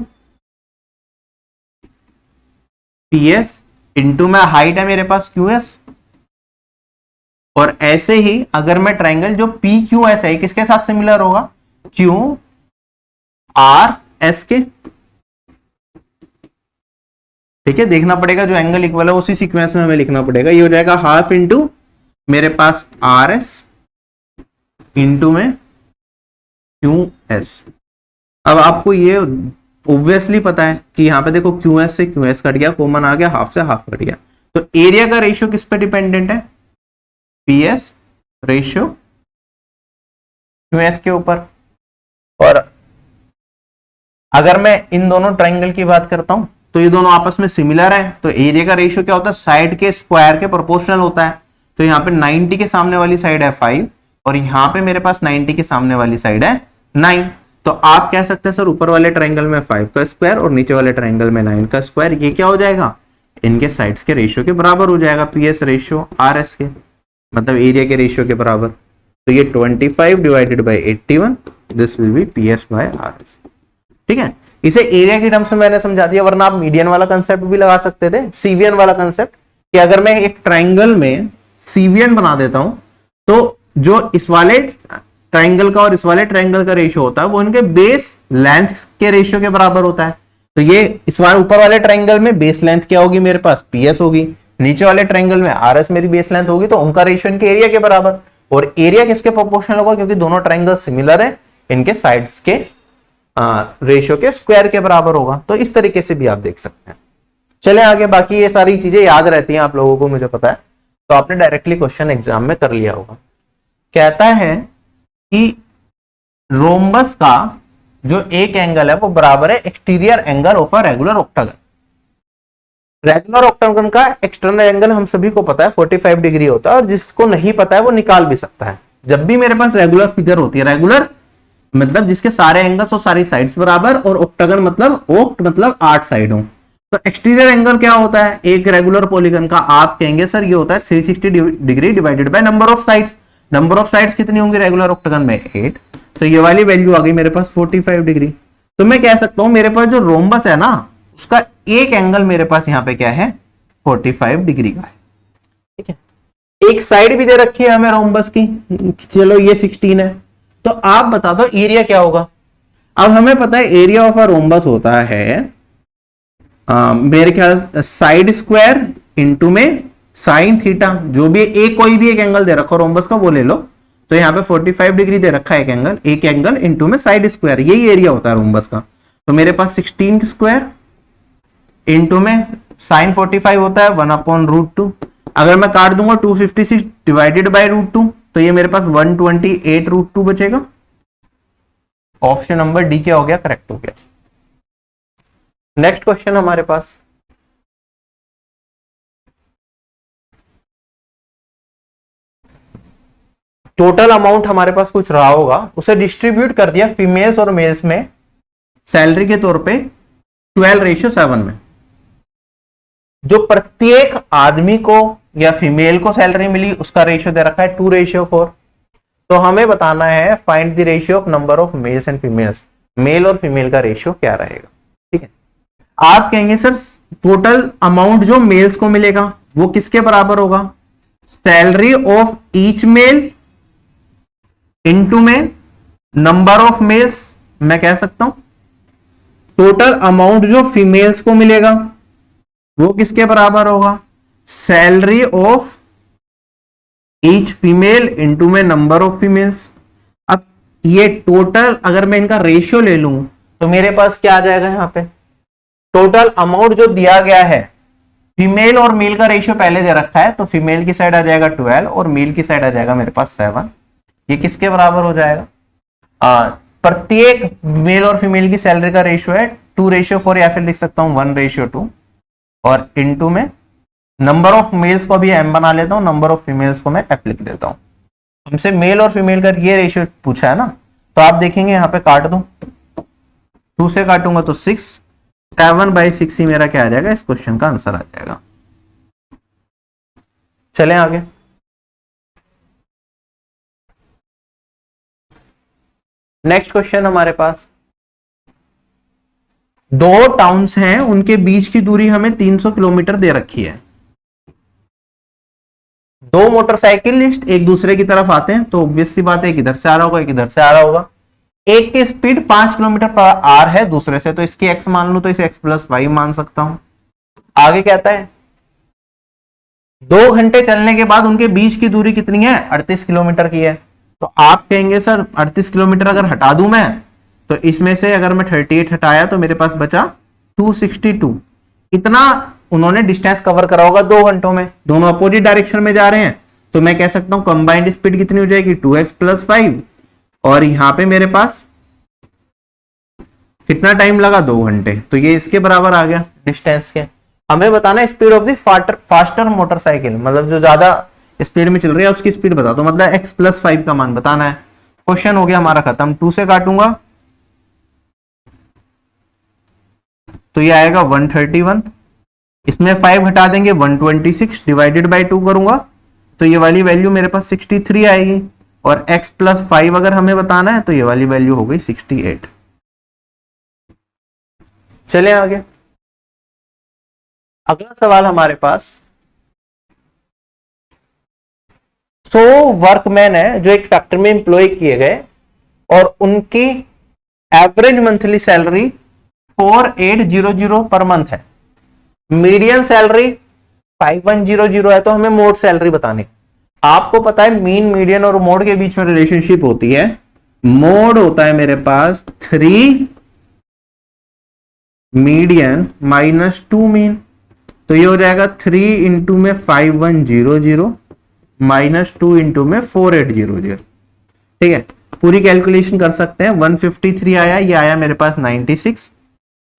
P S into में हाइट है मेरे पास क्यू एस। और ऐसे ही अगर मैं ट्राइंगल जो पी क्यू एस है किसके साथ सिमिलर होगा, क्यू आर एस के, ठीक है। देखना पड़ेगा जो एंगल इक्वल है उसी सीक्वेंस में हमें लिखना पड़ेगा। ये हो जाएगा हाफ इंटू मेरे पास आर एस इंटू में क्यू एस। अब आपको ये ऑब्वियसली पता है कि यहां पे देखो क्यू एस से क्यू एस कट गया, कॉमन आ गया, हाफ से हाफ कट गया। तो एरिया का रेशियो किस पे डिपेंडेंट है, PS रेशियो QS के ऊपर। और अगर मैं इन दोनों ट्राइंगल की बात करता हूं तो ये दोनों आपस में सिमिलर है, तो एरिया का रेशियो क्या होता है, साइड के स्क्वायर के प्रोपोर्शनल होता है। तो यहाँ पे 90 के सामने वाली साइड है 5 और यहाँ पे मेरे पास 90 के सामने वाली साइड है 9। तो आप कह सकते हैं सर ऊपर वाले ट्राइंगल में 5 का स्क्वायर और नीचे वाले ट्राइंगल में 9 का स्क्वायर, ये क्या हो जाएगा, इनके साइड्स के रेशियो के बराबर हो जाएगा, PS रेशियो RS के, मतलब एरिया के रेशियो के बराबर। तो ये 25 divided by 81, this will be PS by RS। ठीक है, इसे एरिया की टर्म्स में मैंने समझा दिया, वरना आप मीडियन वाला कंसेप्ट भी लगा सकते थे, सीवियन वाला कंसेप्ट, कि अगर मैं एक ट्राइंगल में सीवियन बना देता हूं तो जो इस वाले ट्राइंगल का और इस वाले ट्राइंगल का रेशियो होता है वो इनके बेस लेंथ के रेशियो के बराबर होता है। तो ये इस वाले ऊपर वाले ट्राइंगल में बेस लेंथ क्या होगी, मेरे पास PS होगी, नीचे वाले ट्राइंगल में RS मेरी बेस लेंथ होगी, तो उनका रेशियो इनके एरिया के बराबर। और एरिया किसके प्रोपोर्शनल होगा, क्योंकि दोनों ट्राइंगल सिमिलर है, इनके साइड्स के रेशियो के स्क्वायर के बराबर होगा। तो इस तरीके से भी आप देख सकते हैं। चले आगे, बाकी ये सारी चीजें याद रहती हैं आप लोगों को, मुझे पता है, तो आपने डायरेक्टली क्वेश्चन एग्जाम में कर लिया होगा। कहता है कि रोम्बस का जो एक एंगल है वो बराबर है exterior angle of a regular octagon. Regular octagon का एक्सटर्नल एंगल हम सभी को पता है 45 डिग्री होता है, और जिसको नहीं पता है वो निकाल भी सकता है। जब भी मेरे पास रेगुलर फिगर होती है, रेगुलर मतलब जिसके सारे एंगल्स और सारी साइड्स बराबर, और ऑक्टागन मतलब ओक्ट मतलब 8 साइड हो, तो एक्सटीरियर एंगल क्या होता है, एक रेगुलर पॉलीगन का आप कहेंगे सर ये होता है 360 degree divided by number of sides. Number of sides कितनी होंगी रेगुलर ऑक्टागन में, 8, तो ये वाली वैल्यू आ गई मेरे पास 45 डिग्री। तो मैं कह सकता हूं मेरे पास जो रोम्बस है ना, उसका एक एंगल मेरे पास यहाँ पे क्या है, 45 डिग्री का है। ठीक है, एक साइड भी दे रखी है हमें रोम्बस की, चलो ये 16 है। तो आप बता दो एरिया क्या होगा। अब हमें पता है एरिया ऑफ अ रोम्बस होता है मेरे ख्याल साइड स्क्वायर इंटू में साइन थीटा, जो भी एक कोई भी एक एंगल दे रखो रोम्बस का वो ले लो। तो यहाँ पे 45 डिग्री दे रखा है एक एंगल इंटू में साइड स्क्वायर, यही एरिया होता है रोम्बस का। तो मेरे पास 16 स्क्वायर इंटू में साइन 45 होता है 1/√2। अगर मैं काट दूंगा 256 डिवाइडेड बाय √2, तो ये मेरे पास 128√2 बचेगा। ऑप्शन नंबर डी क्या हो गया, करेक्ट हो गया। नेक्स्ट क्वेश्चन हमारे पास, टोटल अमाउंट हमारे पास कुछ रहा होगा, उसे डिस्ट्रीब्यूट कर दिया फीमेल्स और मेल्स में सैलरी के तौर पे 12:7 में। जो प्रत्येक आदमी को या फीमेल को सैलरी मिली उसका रेशियो दे रखा है 2:4। तो हमें बताना है find the ratio of number of males and females, male और फीमेल का रेशियो क्या रहेगा। ठीक है, आप कहेंगे सर टोटल अमाउंट जो मेल्स को मिलेगा वो किसके बराबर होगा, salary of each male into में नंबर ऑफ मेल्स। मैं कह सकता हूं टोटल अमाउंट जो फीमेल्स को मिलेगा वो किसके बराबर होगा, salary of each female into में नंबर ऑफ फीमेल्स। अब ये टोटल अगर मैं इनका रेशियो ले लूं तो मेरे पास क्या आ जाएगा, यहां पे टोटल अमाउंट जो दिया गया है, फीमेल और मेल का रेशियो पहले दे रखा है, तो फीमेल की साइड आ जाएगा 12 और मेल की साइड आ जाएगा मेरे पास 7। ये किसके बराबर हो जाएगा, प्रत्येक मेल और फीमेल की सैलरी का रेशियो है 2:4, या फिर लिख सकता हूं 1:2, और इनटू में नंबर ऑफ मेल्स को भी m बना लेता हूं, नंबर ऑफ फीमेल्स को मैं f लिख देता हूं। हमसे मेल और फीमेल का ये रेशियो पूछा है ना, तो आप देखेंगे यहां पे काट दो, 2 से काटूंगा तो 6, 7/6 ही मेरा क्या आ जाएगा, इस क्वेश्चन का आंसर आ जाएगा। चलें आगे। नेक्स्ट क्वेश्चन हमारे पास, दो टाउन्स हैं, उनके बीच की दूरी हमें 300 किलोमीटर दे रखी है। दो मोटरसाइकिलिस्ट एक दूसरे की तरफ आते हैं, तो ऑब्वियस सी बात है, एक इधर से आ रहा होगा, एक इधर से आ रहा होगा। एक की स्पीड 5 किलोमीटर/आवर है दूसरे से, तो इसकी x मान लू तो इसे x+y मान सकता हूं। आगे कहता है 2 घंटे चलने के बाद उनके बीच की दूरी कितनी है, 38 किलोमीटर की है। तो आप कहेंगे सर 38 किलोमीटर अगर हटा दूं मैं, तो इसमें से अगर मैं 38 हटाया तो मेरे पास बचा 262। इतना उन्होंने डिस्टेंस कवर करा होगा 2 घंटों में, दोनों अपोजिट डायरेक्शन में जा रहे हैं, तो मैं कह सकता हूं कंबाइंड स्पीड कितनी हो जाएगी 2x प्लस 5, और यहां पे मेरे पास कितना टाइम लगा 2 घंटे, तो ये इसके बराबर आ गया डिस्टेंस के। हमें बताना है speed of the faster motorcycle, मतलब जो ज्यादा स्पीड में चल रही है उसकी स्पीड बता दो, मतलब x प्लस 5 का मान बताना है। क्वेश्चन हो गया हमारा खत्म। 2 से काटूंगा तो ये आएगा 131, इसमें 5 हटा देंगे 126, डिवाइडेड बाई 2 करूंगा तो ये वाली वैल्यू मेरे पास 63 आएगी, और x प्लस 5 अगर हमें बताना है तो ये वाली वैल्यू हो गई 68। चले आगे। अगला सवाल हमारे पास, 100 वर्कमैन है जो एक फैक्ट्री में एम्प्लॉय किए गए और उनकी average monthly salary 4800 per month है, मीडियन सैलरी 5100 है, तो हमें मोड सैलरी बतानी है। आपको पता है मीन, मीडियन और मोड के बीच में रिलेशनशिप होती है। मोड होता है मेरे पास 3 मीडियन माइनस 2 मीन, तो ये हो जाएगा 3 इंटू में 5100 माइनस 2 इंटू में 4800। ठीक है, पूरी कैलकुलेशन कर सकते हैं। 153 आया, ये आया मेरे पास 96,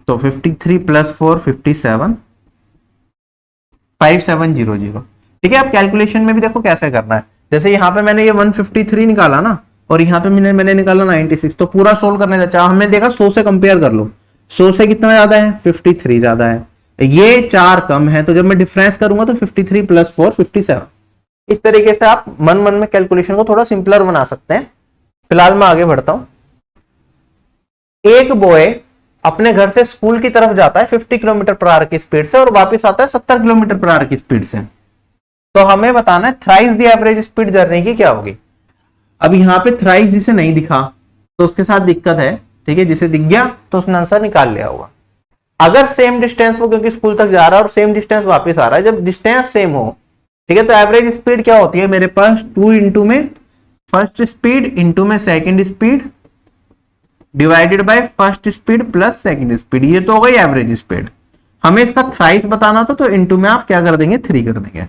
तो 53 प्लस 4 57, 5700। ठीक है, अब कैलकुलेशन में भी देखो कैसे करना है। जैसे यहाँ पे मैंने ये 153 निकाला ना, और यहाँ पे मैंने निकाला 96, तो पूरा सोल्व करने का चाह हमने देखा 100 से कंपेयर कर लो, 100 से कितना ज्यादा है 53 ज्यादा है, ये 4 कम है, तो जब मैं डिफरेंस करूंगा तो 53 प्लस 4 57। इस तरीके से आप मन मन में कैलकुलेशन को थोड़ा सिंपलर बना सकते हैं। फिलहाल मैं आगे बढ़ता हूं। एक बॉय अपने घर से स्कूल की तरफ जाता है 50 किलोमीटर पर आवर की स्पीड से और वापस आता है 70 किलोमीटर पर आवर की स्पीड से, तो हमें बताना है thrice the average speed journey की क्या होगी। अब यहां पे थ्राइस जिसे नहीं दिखा तो उसके साथ दिक्कत है, ठीक है, जिसे दिख गया तो उसने आंसर निकाल लिया होगा। अगर सेम डिस्टेंस वो क्योंकि स्कूल तक जा रहा है और सेम डिस्टेंस वापस आ रहा है, जब डिस्टेंस सेम हो, ठीक है, तो एवरेज स्पीड क्या होती है मेरे पास 2 इंटू में फर्स्ट स्पीड इंटू में second speed divided by first speed plus second speed, ये तो हो गई एवरेज स्पीड। हमें इसका थ्राइस बताना था, तो इंटू में आप क्या कर देंगे 3 कर देंगे,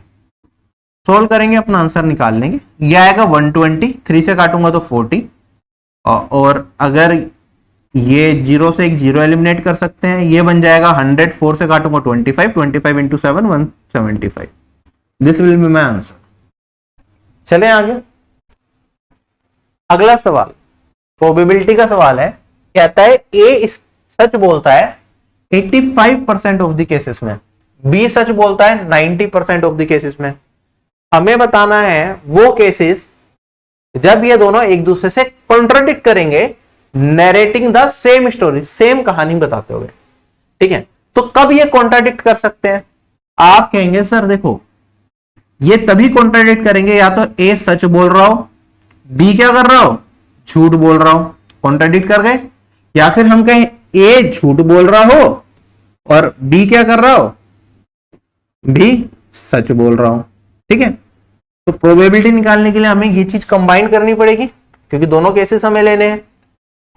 सोल्व करेंगे अपना आंसर निकाल लेंगे। ये आएगा 120, 3 से काटूंगा तो 40, और अगर ये 0 से एक 0 एलिमिनेट कर सकते हैं, ये बन जाएगा 100, 4 से काटूंगा 25, 25 into 7 175। This will be my answer. चले आगे। अगला सवाल प्रोबेबिलिटी का सवाल है, कहता है ए सच बोलता है 85% ऑफ द केसेस में, बी सच बोलता है 90% ऑफ द केसेस में। हमें बताना है वो केसेस जब ये दोनों एक दूसरे से कॉन्ट्राडिक्ट करेंगे, नैरेटिंग द सेम स्टोरी, सेम कहानी बताते हुए। ठीक है, तो कब ये कॉन्ट्राडिक्ट कर सकते हैं? आप कहेंगे सर देखो ये तभी कॉन्ट्राडिक्ट करेंगे या तो ए सच बोल रहा हो, बी क्या कर रहा हो झूठ बोल रहा हो, कॉन्ट्राडिक्ट कर गए, या फिर हम कहें ए झूठ बोल रहा हो और बी क्या कर रहा हो, बी सच बोल रहा हो। ठीक है, तो प्रोबेबिलिटी निकालने के लिए हमें ये चीज कंबाइन करनी पड़ेगी क्योंकि दोनों केसेस हमें लेने हैं।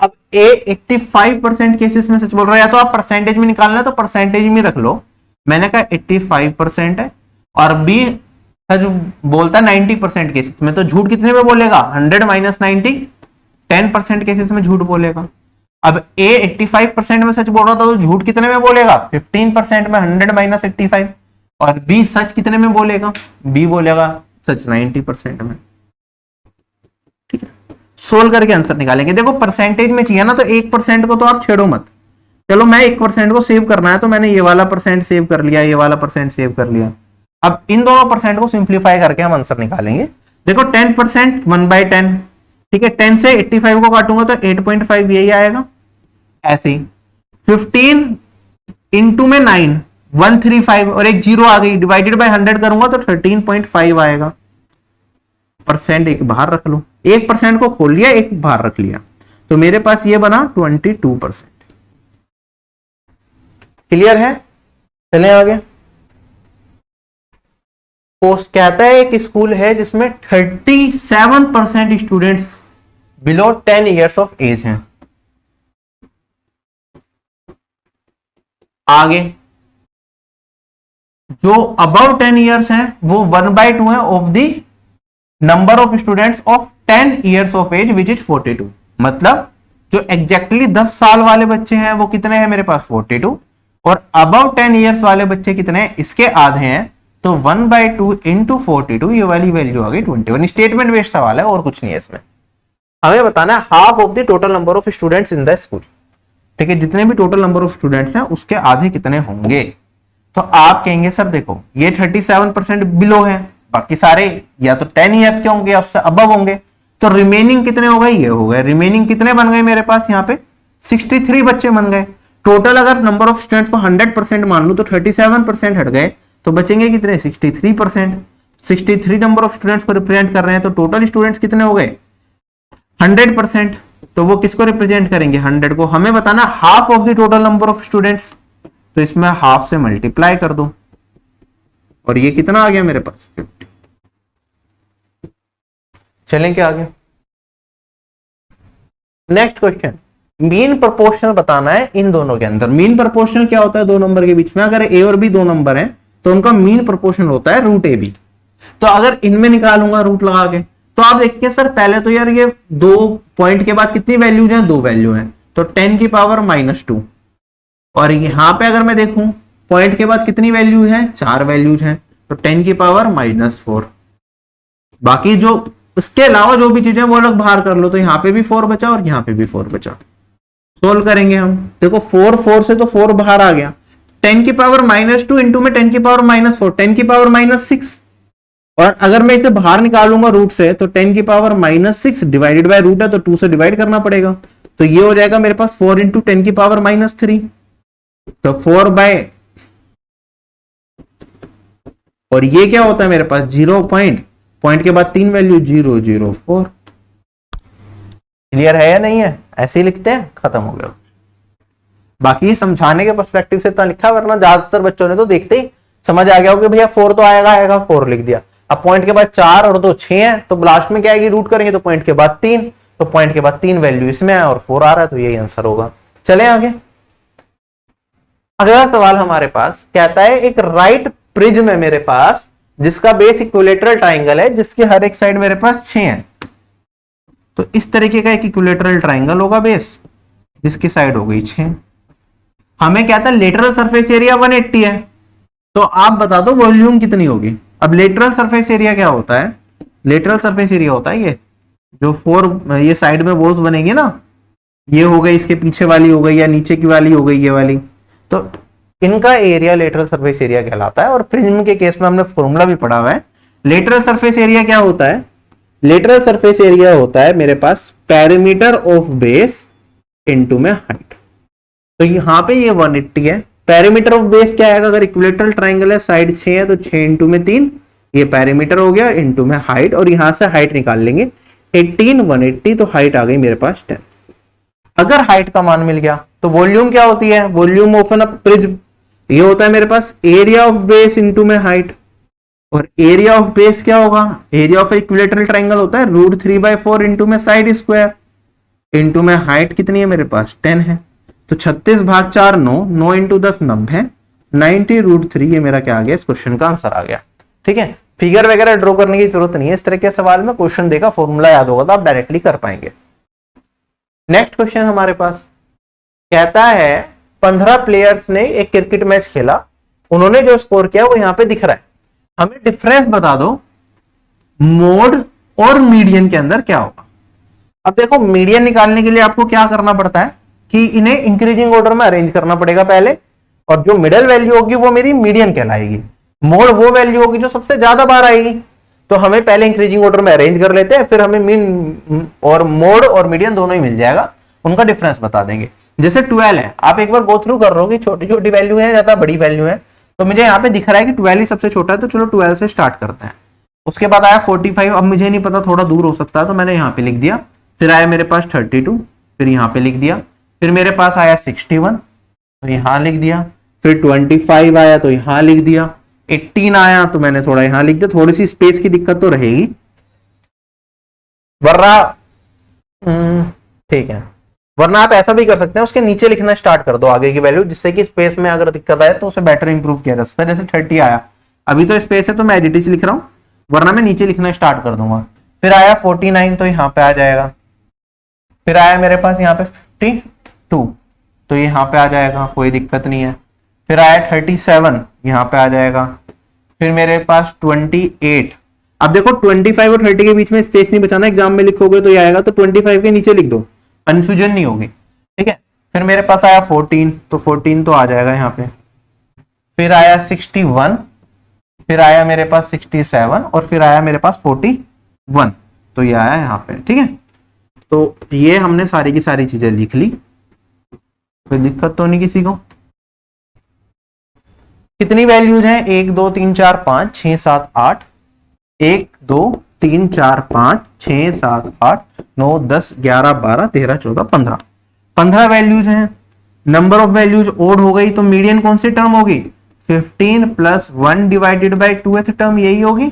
अब ए 85% केसेस में सच बोल रहा है, या तो आप परसेंटेज में निकालना है तो परसेंटेज में रख लो, मैंने कहा 85% है, और बी सच बोलता है 90% केसेस में, तो झूठ कितने में बोलेगा 100 माइनस 90, 10% केसेस में झूठ बोलेगा। अब ए 85% में सच बोल रहा था तो झूठ कितने में बोलेगा 15% में 100 माइनस 85, और बी सच कितने में बोलेगा, बी बोलेगा सच 90% में। ठीक है, सोल्व करके आंसर निकालेंगे। देखो परसेंटेज में चाहिए ना तो 1% को तो आप छेड़ो मत, चलो मैं 1% को सेव करना है तो मैंने ये वाला परसेंट सेव कर लिया, ये वाला परसेंट सेव कर लिया। अब इन दोनों परसेंट को सिंप्लीफाई करके हम आंसर निकालेंगे। देखो 10% 1/10, ठीक है, 10 से 85 को काटूंगा तो 8.5 यही आएगा। ऐसे ही 15 इंटू में 9 135 और एक 0 आ गई, डिवाइडेड बाय 100 करूंगा तो 13.5 आएगा। परसेंट एक बाहर रख लो, 1% को खोल लिया, एक बाहर रख लिया, तो मेरे पास ये बना 22%। क्लियर है? चलें आगे। पोस्ट कहता है एक स्कूल है जिसमें 37% students below 10 years of age हैं। आगे जो अबव 10 इयर्स हैं वो 1/2 है of the number of students of 10 years of age which is 42। मतलब जो एग्जैक्टली 10 साल वाले बच्चे हैं वो कितने हैं मेरे पास 42, और अबव 10 ईयर्स वाले बच्चे कितने हैं, इसके आधे हैं, तो 1/2 इंटू 42, ये वाली वैल्यू आ गई 21। स्टेटमेंट बेस्ड सवाल है और कुछ नहीं है इसमें। हमें बताना है half of the total number of students in the school. ठीक है, जितने भी टोटल नंबर ऑफ स्टूडेंट्स हैं उसके आधे कितने होंगे। तो आप कहेंगे सर देखो ये 37% बिलो है, बाकी सारे या तो 10 ईयर्स के होंगे या उससे अबव होंगे, तो रिमेनिंग कितने हो गए, ये हो गए। रिमेनिंग कितने बन गए मेरे पास यहाँ पे 63 बच्चे बन गए। टोटल अगर नंबर ऑफ स्टूडेंट्स को 100% मान लूं तो 37% हट गए, तो बचेंगे कितने 63%। 63 नंबर ऑफ स्टूडेंट्स को रिप्रेजेंट कर रहे हैं, तो टोटल स्टूडेंट्स कितने हो गए 100%। तो वो किसको रिप्रेजेंट करेंगे 100 को। हमें बताना half of the total number of students, तो इसमें हाफ से मल्टीप्लाई कर दो और ये कितना आ गया मेरे पास 50। चलें क्या आगे। नेक्स्ट क्वेश्चन, मीन प्रोपोर्शनल बताना है इन दोनों के अंदर। मीन प्रोपोर्शनल क्या होता है, दो नंबर के बीच में अगर ए और बी दो नंबर हैं तो उनका मीन प्रोपोर्शनल होता है रूट ए बी। तो अगर इनमें निकालूंगा रूट लगा के, तो आप देखिए सर पहले तो यार ये 2 पॉइंट के बाद कितनी वैल्यूज हैं, 2 वैल्यू हैं, तो 10 की पावर -2। और यहां पे अगर मैं देखूं पॉइंट के बाद कितनी वैल्यू है, 4 वैल्यूज हैं, तो 10 की पावर -4। बाकी जो इसके अलावा जो भी चीजें वो अलग बाहर कर लो, तो यहाँ पे भी 4 बचा और यहाँ पे भी 4 बचा। सोल्व करेंगे हम, देखो 4 से तो 4 बाहर आ गया, 10 की पावर -2 इंटू में 10 की पावर -4, 10 की पावर -6। और अगर मैं इसे बाहर निकालूंगा रूट से, तो 10 की पावर -6 डिवाइडेड बाय रूट है, तो 2 से डिवाइड करना पड़ेगा, तो ये हो जाएगा मेरे पास 4 इंटू 10 की पावर -3, तो 4 बाय, और ये क्या होता है मेरे पास 0 पॉइंट के बाद 3 वैल्यू 0 0 4। क्लियर है या नहीं है, ऐसे ही लिखते हैं, खत्म हो गया। बाकी समझाने के पर्सपेक्टिव से तो लिखा, वरना ज्यादातर बच्चों ने तो देखते ही समझ आ गया हो कि भैया 4 तो आएगा 4 लिख दिया। अब पॉइंट के बाद 4 और 2 6 है, तो लास्ट में क्या आएगी, रूट करेंगे तो पॉइंट के बाद 3, तो पॉइंट के बाद 3 वैल्यू इसमें है और 4 आ रहा है, तो यही आंसर होगा। चले आगे। अगला सवाल हमारे पास कहता है एक राइट प्रिज्म है मेरे पास जिसका बेस इक्विलेटरल ट्राइंगल है, जिसके हर एक साइड मेरे पास 6 है। तो इस तरीके का एक इक्विलेटरल ट्राइंगल होगा बेस, जिसकी साइड हो गई 6। हमें कहता है लेटरल सरफेस एरिया 180 है, तो आप बता दो वॉल्यूम कितनी होगी। अब लेटरल सरफेस एरिया क्या होता है, लेटरल सरफेस एरिया होता है ये जो 4 ये साइड में वॉल्स बनेंगे ना, ये हो गई, इसके पीछे वाली हो गई, या नीचे की वाली हो गई ये वाली, तो इनका एरिया लेटरल सरफेस एरिया कहलाता है। और प्रिज्म के केस में हमने फॉर्मूला भी पढ़ा हुआ है। लेटरल सरफेस एरिया क्या होता है, लेटरल सरफेस एरिया होता है मेरे पास पेरीमीटर ऑफ बेस इनटू में हाइट। तो यहां पे ये 180 है। पेरीमीटर ऑफ बेस क्या आएगा, अगर इक्विलेटरल ट्राइंगल है, साइड 6 है, तो 6 इंटू में 3, ये पेरीमीटर हो गया, इंटू में हाइट, और यहां से हाइट निकाल लेंगे 18 180, तो हाइट आ गई मेरे पास 10। अगर हाइट का मान मिल गया तो वॉल्यूम क्या होती है, वॉल्यूम ऑफ एन प्रिज्म ये होता है मेरे पास एरिया ऑफ बेस इंटू में हाइट। और एरिया ऑफ बेस क्या होगा, एरिया ऑफ इक्विलेटरल ट्राइंगल होता है √3/4 इंटू में साइड स्क्वायर, इंटू में हाइट कितनी है मेरे पास 10 है, तो 36/4 9 इंटू 10 90, 90 √3, ये मेरा क्या आ गया, इस क्वेश्चन का आंसर आ गया। ठीक है, फिगर वगैरह ड्रॉ करने की जरूरत नहीं है, इस तरह के सवाल में क्वेश्चन देगा, फॉर्मूला याद होगा तो आप डायरेक्टली कर पाएंगे। नेक्स्ट क्वेश्चन हमारे पास कहता है 15 प्लेयर्स ने एक क्रिकेट मैच खेला, उन्होंने जो स्कोर किया वो यहां पे दिख रहा है। हमें डिफरेंस बता दो मोड और मीडियन के अंदर क्या होगा। अब देखो मीडियन निकालने के लिए आपको क्या करना पड़ता है कि इन्हें इंक्रीजिंग ऑर्डर में अरेंज करना पड़ेगा पहले, और जो मिडिल वैल्यू होगी वो मेरी मीडियन कहलाएगी। मोड वो वैल्यू होगी जो सबसे ज्यादा बार आएगी, तो हमें पहले इंक्रीजिंग ऑर्डर में अरेंज कर लेते हैं, फिर हमें मीन और मोड और मीडियन दोनों ही मिल जाएगा, उनका डिफरेंस बता देंगे। जैसे 12 है, आप एक बार गो थ्रू कर रहे हो कि छोटी छोटी वैल्यू है ज्यादा बड़ी वैल्यू है, तो मुझे यहाँ पे दिख रहा है कि 12 ही सबसे छोटा है, तो चलो 12 से स्टार्ट करते हैं। उसके बाद आया 45, अब मुझे नहीं पता थोड़ा दूर हो सकता है तो मैंने यहाँ पे लिख दिया। फिर आया मेरे पास 32, फिर यहाँ पे लिख दिया। फिर मेरे पास आया 61, तो यहाँ लिख दिया। फिर 25 आया तो यहाँ लिख दिया। 18 आया तो मैंने थोड़ा यहाँ लिख दिया, थोड़ी सी स्पेस की दिक्कत तो रहेगी वरना ठीक है, वरना आप ऐसा भी कर सकते हैं उसके नीचे लिखना स्टार्ट कर दो आगे की वैल्यू, जिससे कि स्पेस में अगर दिक्कत आए तो उसे बेटर इंप्रूव किया जा सकता है। जैसे 30 आया, अभी तो स्पेस है तो मैं एज इट इज लिख रहा हूं, वरना मैं नीचे लिखना स्टार्ट कर दूंगा। फिर आया 49 तो यहाँ पे आ जाएगा, फिर आया मेरे पास यहाँ पे 52 तो यहाँ पे आ जाएगा, कोई दिक्कत नहीं है। फिर आया 37 यहाँ पे आ जाएगा, फिर मेरे पास 28। अब देखो 25 और 30 के बीच में स्पेस नहीं बचाना, एग्जाम में लिखोगे तो ये आएगा, तो 25 के नीचे लिख दो, कंफ्यूजन नहीं होगी, ठीक है। फिर मेरे पास आया 14 तो 14 तो आ जाएगा यहाँ पे। फिर आया 61, फिर आया मेरे पास 67 और फिर आया मेरे पास 41 तो ये आया यहाँ पे, ठीक है। तो ये हमने सारी की सारी चीजें लिख ली, कोई दिक्कत तो नहीं किसी को। कितनी वैल्यूज हैं? 1 2 3 4 5 6 7 8, 1 2 3 4 5 6 7 8 9 10 11 12 13 14 15, 15 वैल्यूज हैं। नंबर ऑफ वैल्यूज ओड हो गई तो मीडियन कौन सी टर्म होगी? 15 plus 1 divided by 2th term, यही होगी।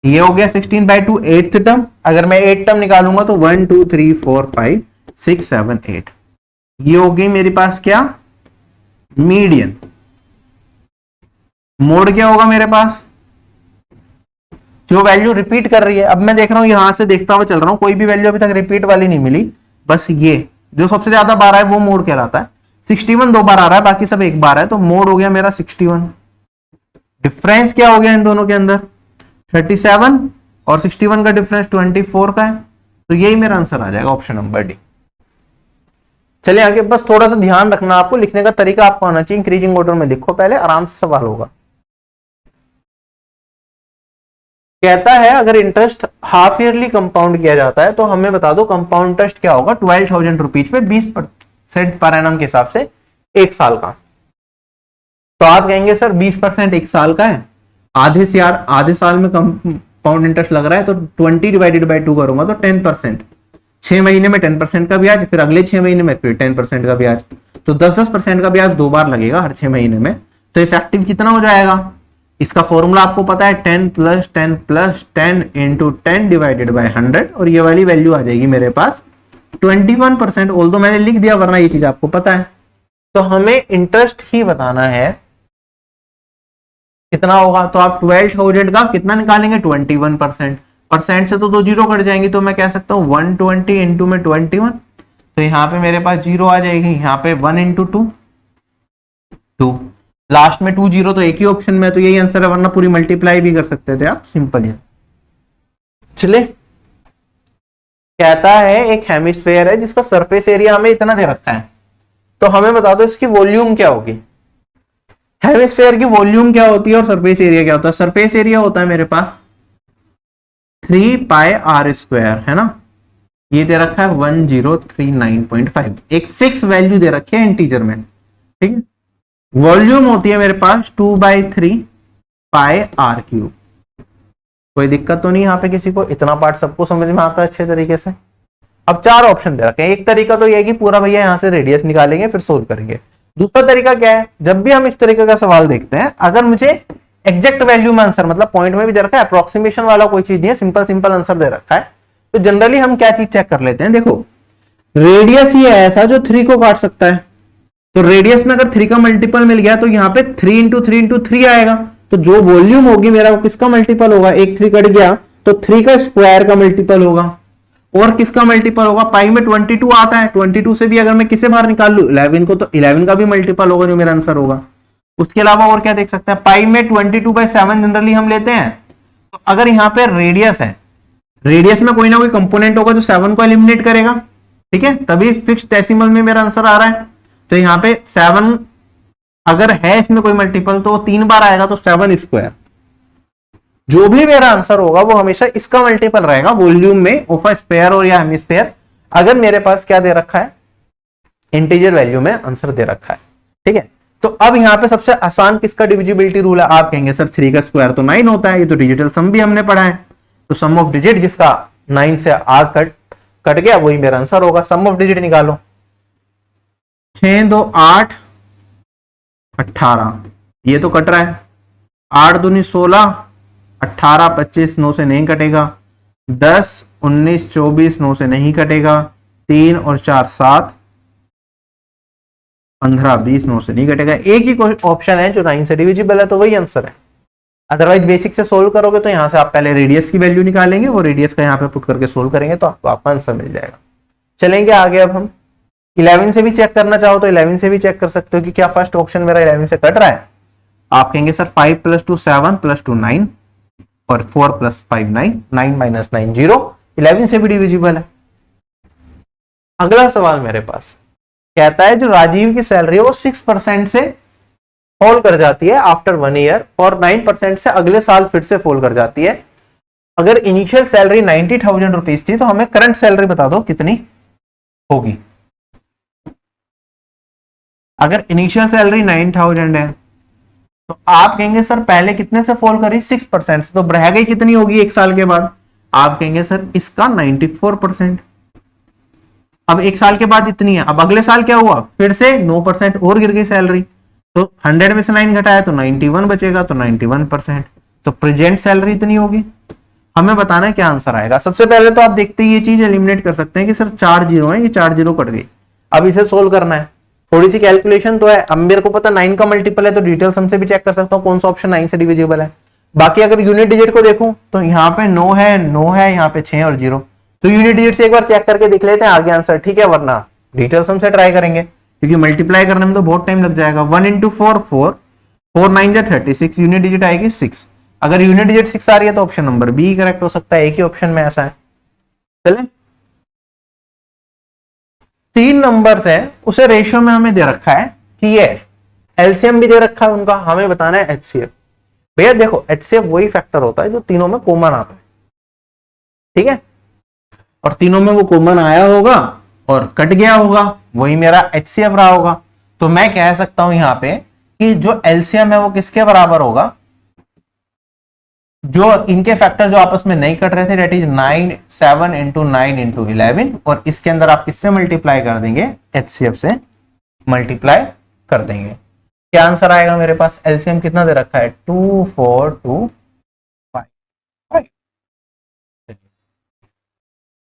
ये हो गया 16 बाई 2 8th टर्म। अगर मैं 8 टर्म निकालूंगा तो 1 2 3 4 5 6 7 8, ये हो गई मेरे पास क्या? मीडियन। मोड क्या होगा मेरे पास? जो वैल्यू रिपीट कर रही है। अब मैं देख रहा हूं यहां से देखता हुआ चल रहा हूं, कोई भी वैल्यू अभी तक रिपीट वाली नहीं मिली, बस ये जो सबसे ज्यादा बार है वो मोड कहलाता है। 61 2 बार आ रहा है, बाकी सब एक बार है, तो मोड हो गया मेरा 61। डिफरेंस क्या हो गया इन दोनों के अंदर? 37 और 61 का डिफरेंस 24 का है, तो यही मेरा आंसर आ जाएगा, ऑप्शन नंबर डी। चलिए आगे, बस थोड़ा सा ध्यान रखना, आपको लिखने का तरीका आपको आना चाहिए, इंक्रीजिंग ऑर्डर में लिखो, पहले आराम से सवाल होगा। कहता है अगर इंटरेस्ट हाफ ईयरली कंपाउंड किया जाता है तो हमें बता दो कंपाउंड इंटरेस्ट क्या होगा 12,000 रुपीज पे 20% पर एनम के हिसाब से एक साल का। तो आप कहेंगे सर 20% एक साल का है, आधे साल में कंपाउंड इंटरेस्ट लग रहा है, तो 20 डिवाइडेड बाई 2 करूंगा तो 10%, 6 महीने में 10% का ब्याज, फिर अगले 6 महीने में फिर 10% का ब्याज, तो 10% का ब्याज 2 बार लगेगा हर 6 महीने में। तो इफेक्टिव कितना हो जाएगा? इसका फॉर्मूला आपको पता है 10 plus 10 plus 10 into 10 divided by 100, और ये वाली वैल्यू आ जाएगी मेरे पास 21%। ऑल्दो मैंने लिख दिया, वरना ये चीज आपको पता है। तो हमें इंटरेस्ट ही बताना है कितना होगा, तो आप 12,000 का कितना निकालेंगे? 21%। परसेंट से तो 2 जीरो कट जाएंगी, तो मैं कह सकता हूँ 120 इंटू में 21, तो यहाँ पे मेरे पास जीरो आ जाएगी, यहाँ पे 1 इंटू 2, लास्ट में 2 जीरो, तो एक ही ऑप्शन में, तो यही आंसर है, वरना पूरी मल्टीप्लाई भी कर सकते थे आप, सिंपल है। चलिए, कहता है एक हेमिस्फेयर है जिसका सरफेस एरिया हमें इतना दे रखा है, तो हमें बता दो इसकी वॉल्यूम क्या होगी। हेमिस्फेयर की वॉल्यूम क्या होती है और सरफेस एरिया क्या होता है? सरफेस एरिया होता है मेरे पास 3 पाई आर स्क्वायर, है ना, ये दे रखा है 1039.5, एक फिक्स वैल्यू दे रखी है इंटीजर में, ठीक है। वॉल्यूम होती है मेरे पास 2/3 पाई आर क्यूब। कोई दिक्कत तो नहीं यहाँ पे किसी को? इतना पार्ट सबको समझ में आता है अच्छे तरीके से। अब 4 ऑप्शन दे रखे हैं। एक तरीका तो यह है कि पूरा भैया यहाँ से रेडियस निकालेंगे फिर सोल्व करेंगे। दूसरा तरीका क्या है, जब भी हम इस तरीके का सवाल देखते हैं, अगर मुझे एग्जैक्ट वैल्यू में आंसर, मतलब पॉइंट में भी दे रखा है, अप्रोक्सीमेशन वाला कोई चीज नहीं है, सिंपल आंसर दे रखा है, तो जनरली हम क्या चीज चेक कर लेते हैं। देखो रेडियस ही है ऐसा जो 3 को काट सकता है, तो रेडियस में अगर 3 का मल्टीपल मिल गया तो यहाँ पे 3 इंटू 3 इंटू 3 आएगा, तो जो वॉल्यूम होगी मेरा वो किसका मल्टीपल होगा? एक 3 कट गया तो 3 का स्क्वायर का मल्टीपल होगा, और किसका मल्टीपल होगा? पाई में 22 आता है, 22 से भी अगर मैं किसे बाहर निकाल लू 11 को, तो 11 का भी मल्टीपल होगा, जो मेरा आंसर होगा। उसके अलावा और क्या देख सकते हैं? पाई में 22/7 जनरली हम लेते हैं, तो अगर यहाँ पे रेडियस है, रेडियस में कोई ना कोई कंपोनेंट होगा जो 7 को एलिमिनेट करेगा, ठीक है, तभी फिक्स्ड डेसिमल में मेरा आंसर आ रहा है। तो यहाँ पे 7 अगर है इसमें कोई मल्टीपल तो 3 बार आएगा, तो 7 स्क्वायर। जो भी मेरा आंसर होगा वो हमेशा इसका मल्टीपल रहेगा वॉल्यूम में, ऑफ अ स्फीयर और या हेमिस्फीयर, अगर मेरे पास क्या दे रखा है? इंटीजर वैल्यू में आंसर दे रखा है, ठीक है। तो अब यहाँ पे सबसे आसान किसका डिविजिबिलिटी रूल है? आप कहेंगे सर 3 का स्क्वायर तो 9 होता है, ये तो डिजिटल सम भी हमने पढ़ा है, तो सम ऑफ डिजिट जिसका 9 से आग कट गया वही मेरा आंसर होगा। सम ऑफ डिजिट निकालो, 6 2 8 18, ये तो कट रहा है, 8 दूनी 16, 18 25 9 से नहीं कटेगा, 10 19 24 9 से नहीं कटेगा, 3 और 4 7, 15 20 9 से नहीं कटेगा। एक ही ऑप्शन है जो 9 से डिविजिबल है, तो वही आंसर है। अदरवाइज बेसिक से सोल्व करोगे तो यहाँ से आप पहले रेडियस की वैल्यू निकालेंगे, वो रेडियस का यहाँ पे पुट करके सोल्व करेंगे तो आपको आंसर मिल जाएगा। चलेंगे आगे। अब हम 11 से भी चेक करना चाहो तो 11 से भी चेक कर सकते हो कि क्या फर्स्ट ऑप्शन मेरा 11 से कट रहा है। आप कहेंगे सर 5 + 2 7 + 2 9 और 4 + 5 9, 9 - 9 0, 11 से भी डिविजिबल है। अगला सवाल मेरे पास कहता है जो राजीव की सैलरी है वो 6% से फॉल कर जाती है आफ्टर 1 ईयर और 9% से अगले साल फिर से फॉल कर जाती है। अगर इनिशियल सैलरी 90,000 रुपीज थी तो हमें करंट सैलरी बता दो कितनी होगी। अगर इनिशियल सैलरी 9,000 है तो आप कहेंगे सर पहले कितने से फॉल करी, 6% से, तो रह गई कितनी होगी एक साल के बाद। आप कहेंगे सर इसका 94%। अब एक साल के बाद इतनी है, अब अगले साल क्या हुआ, फिर से 9% और गिर गई सैलरी, तो 100 में से 9 घटाया तो 91 बचेगा, तो 91%। तो प्रेजेंट सैलरी इतनी होगी। हमें बताना है क्या आंसर आएगा। सबसे पहले तो आप देखते ही ये चीज एलिमिनेट कर सकते हैं कि सर 4 जीरो है, ये 4 जीरो कट गई। अब इसे सोल्व करना है, थोड़ी सी कैलकुलेशन तो है। अब मेरे को पता 9 का मल्टीपल है तो डिटेल सम से भी चेक कर सकता हूँ कौन सा ऑप्शन 9 से डिविजिबल है। बाकी अगर यूनिट डिजिट को देखूं तो यहाँ पे 9 है, यहाँ पे 6 और 0, तो यूनिट डिजिट से एक बार चेक करके देख लेते हैं आगे आंसर, ठीक है, वरना डिटेल सम से ट्राई करेंगे क्योंकि मल्टीप्लाई करने में तो बहुत टाइम लग जाएगा। 1 × 4 4, 4 9 जा 36, यूनिट डिजिट आएगी 6। अगर यूनिट डिजिट 6 आ रही है तो ऑप्शन नंबर बी करेक्ट हो सकता है, एक ही ऑप्शन में ऐसा है। चले 3 नंबर्स है, उसे रेशियो में हमें दे रखा है कि ये एलसीएम भी दे रखा है उनका, हमें बताना है एचसीएफ। भैया देखो एचसीएफ वही फैक्टर होता है जो तीनों में कॉमन आता है, ठीक है, और तीनों में वो कॉमन आया होगा और कट गया होगा, वही मेरा एचसीएफ रहा होगा। तो मैं कह सकता हूं यहां पे कि जो एलसीएम है वो किसके बराबर होगा, जो इनके फैक्टर जो आपस में नहीं कट रहे थे, डेट इज 9 7 × 9 × 11, और इसके अंदर आप किससे मल्टीप्लाई कर देंगे, एचसीएफ से मल्टीप्लाई कर देंगे। क्या आंसर आएगा मेरे पास, एलसीएम कितना दे रखा है 2 4 2 5।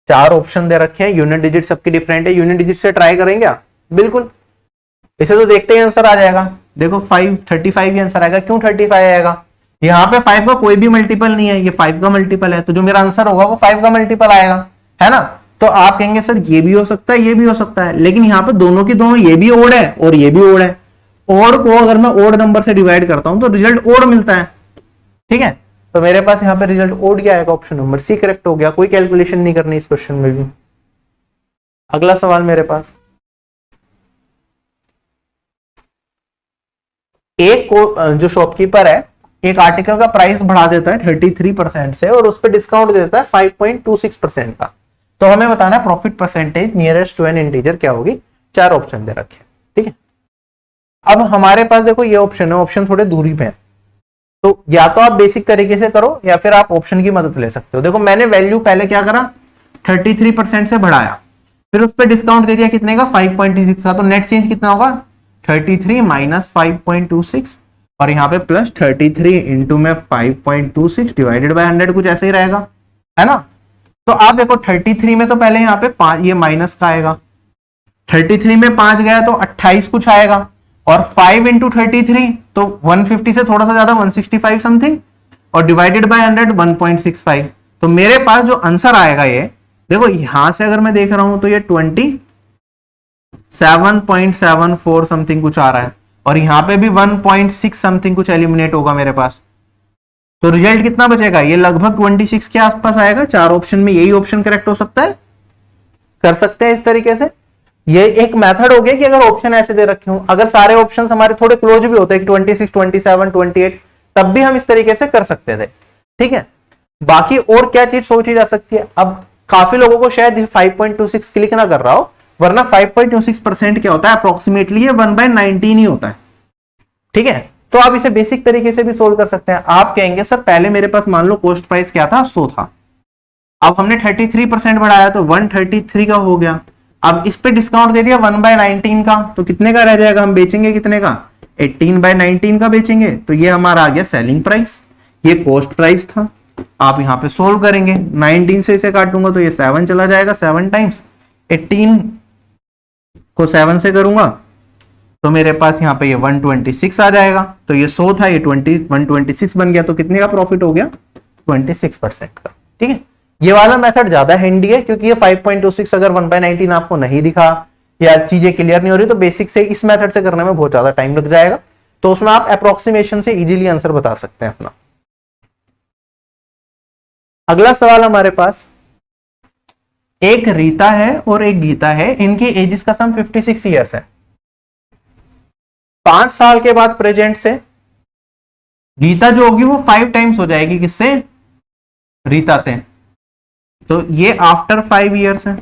4 ऑप्शन दे रखे हैं, यूनिट डिजिट सबकी डिफरेंट है, यूनिट डिजिट से ट्राई करेंगे आप, बिल्कुल इसे तो देखते ही आंसर आ जाएगा। देखो 5 35 ही आंसर आएगा। क्यों 35 आएगा, यहाँ पे 5 का कोई भी मल्टीपल नहीं है, ये 5 का मल्टीपल है, तो जो मेरा आंसर होगा वो 5 का मल्टीपल आएगा, है ना। तो आप कहेंगे सर ये भी हो सकता है, ये भी हो सकता है, लेकिन यहाँ पे दोनों की दोनों, ये भी ओड है और ये भी ओड है। ओड को अगर मैं ओड नंबर से डिवाइड करता हूं तो रिजल्ट ओड मिलता है, ठीक है। तो मेरे पास यहाँ पे रिजल्ट ओड क्या आएगा, ऑप्शन नंबर सी करेक्ट हो गया। कोई कैलकुलेशन नहीं करनी इस क्वेश्चन में भी। अगला सवाल मेरे पास, एक जो शॉपकीपर है एक आर्टिकल का प्राइस बढ़ा देता है 33% से और उस पर डिस्काउंट देता है 5.26% का, तो हमें बताना है profit percentage nearest to an integer क्या होगी। 4 ऑप्शन दे रखे हैं, ठीक है। अब हमारे पास देखो ये ऑप्शन है, ऑप्शन थोड़े दूरी पे है, तो या तो आप बेसिक तरीके से करो या फिर आप ऑप्शन की मदद ले सकते हो। देखो मैंने वैल्यू पहले क्या करा, 33% से बढ़ाया, फिर उस पर डिस्काउंट दे दिया कितने का, 5.26 का, तो नेट चेंज कितना होगा 33 - 5.26 और यहाँ पे +33 इंटू में 5.26 डिवाइडेड बाय 100, कुछ ऐसे ही रहेगा, है ना। तो आप देखो 33 में तो पहले यहाँ पे 5 ये माइनस का आएगा, 33 में 5 गया तो 28 कुछ आएगा, और 5 × 33 तो 150 से थोड़ा सा ज्यादा 165 समथिंग, और डिवाइडेड बाय 100 1.65। तो मेरे पास जो आंसर आएगा ये देखो, यहां से अगर मैं देख रहा हूं तो ये 27.74 समथिंग कुछ आ रहा है, और यहां पे भी 1.6 समथिंग कुछ एलिमिनेट होगा मेरे पास। तो रिजल्ट कितना बचेगा, ये लगभग 26 के आसपास आएगा। 4 ऑप्शन में यही ऑप्शन करेक्ट हो सकता है, कर सकते हैं इस तरीके से। ये एक मेथड हो गया कि अगर ऑप्शन ऐसे दे रखे हो, अगर सारे ऑप्शंस हमारे थोड़े क्लोज भी होते हैं 26 27 28, तब भी हम इस तरीके से कर सकते थे, ठीक है। बाकी और क्या चीज सोची जा सकती है, अब काफी लोगों को शायद 5.26 क्लिक ना कर रहा हो, वरना 5.26% क्या होता है, अप्रोक्सीमेटली 1/19 ही होता है, ठीक है। तो आप इसे बेसिक तरीके से भी सोल्व कर सकते हैं। आप कहेंगे सर पहले मेरे पास मान लो कॉस्ट प्राइस क्या था, 100 था, अब हमने 33% बढ़ाया तो 133 का हो गया। अब इस पे डिस्काउंट दे दिया 1/19 का, तो कितने का रह जाएगा, हम बेचेंगे कितने का, 18/19 का बेचेंगे, तो ये हमारा आ गया सेलिंग प्राइस, ये कॉस्ट प्राइस था। आप यहाँ पे सोल्व करेंगे, 19 से इसे काटूंगा तो ये 7 चला जाएगा, 7 टाइम्स 18 को 7 से करूंगा तो मेरे पास यहाँ पे ये 126 आ जाएगा, तो ये 100 था, ये 126 बन गया, तो कितने का प्रॉफिट हो गया? 26% का। ठीक है, ये वाला मेथड ज्यादा हैंडी है, क्योंकि ये 5.26 अगर 1/19 आपको नहीं दिखा या चीजें क्लियर नहीं हो रही, तो बेसिक से इस मेथड से करने में बहुत ज्यादा टाइम लग जाएगा, तो उसमें आप अप्रोक्सीमेशन से इजीली आंसर बता सकते हैं अपना। अगला सवाल हमारे पास, एक रीता है और एक गीता है, इनकी एजेस का सम 56 ईयर्स है। 5 साल के बाद प्रेजेंट से गीता जो होगी वो 5 टाइम्स हो जाएगी, किससे? रीता से। तो ये आफ्टर 5 ईयर्स है।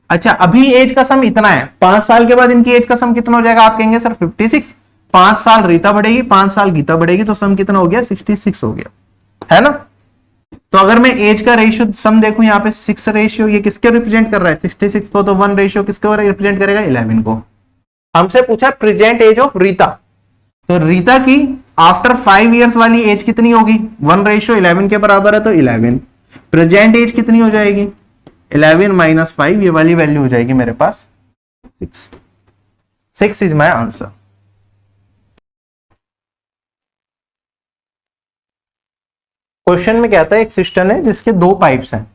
अच्छा, अभी एज का सम इतना है, 5 साल के बाद इनकी एज का सम कितना हो जाएगा? आप कहेंगे सर 56, 5 साल रीता बढ़ेगी, 5 साल गीता बढ़ेगी, तो सम कितना हो गया? 66 हो गया, है ना? तो अगर मैं एज का रेशियो सम देखूं, यहाँ पे 6 रेशियो, ये किसके रिप्रेजेंट कर रहा है? 66 को। तो 1 रेशियो किसको रिप्रेजेंट करेगा? 11 को। हमसे पूछा प्रेजेंट एज ऑफ रीता, तो रीता की आफ्टर 5 ईयर्स वाली एज कितनी होगी? 1 रेशियो 11 के बराबर है, तो 11। प्रेजेंट एज कितनी हो जाएगी? 11 माइनस 5, ये वाली वैल्यू हो जाएगी मेरे पास 6। 6 इज माई आंसर। क्वेश्चन में कहता है एक सिस्टम है जिसके 2 पाइप्स हैं,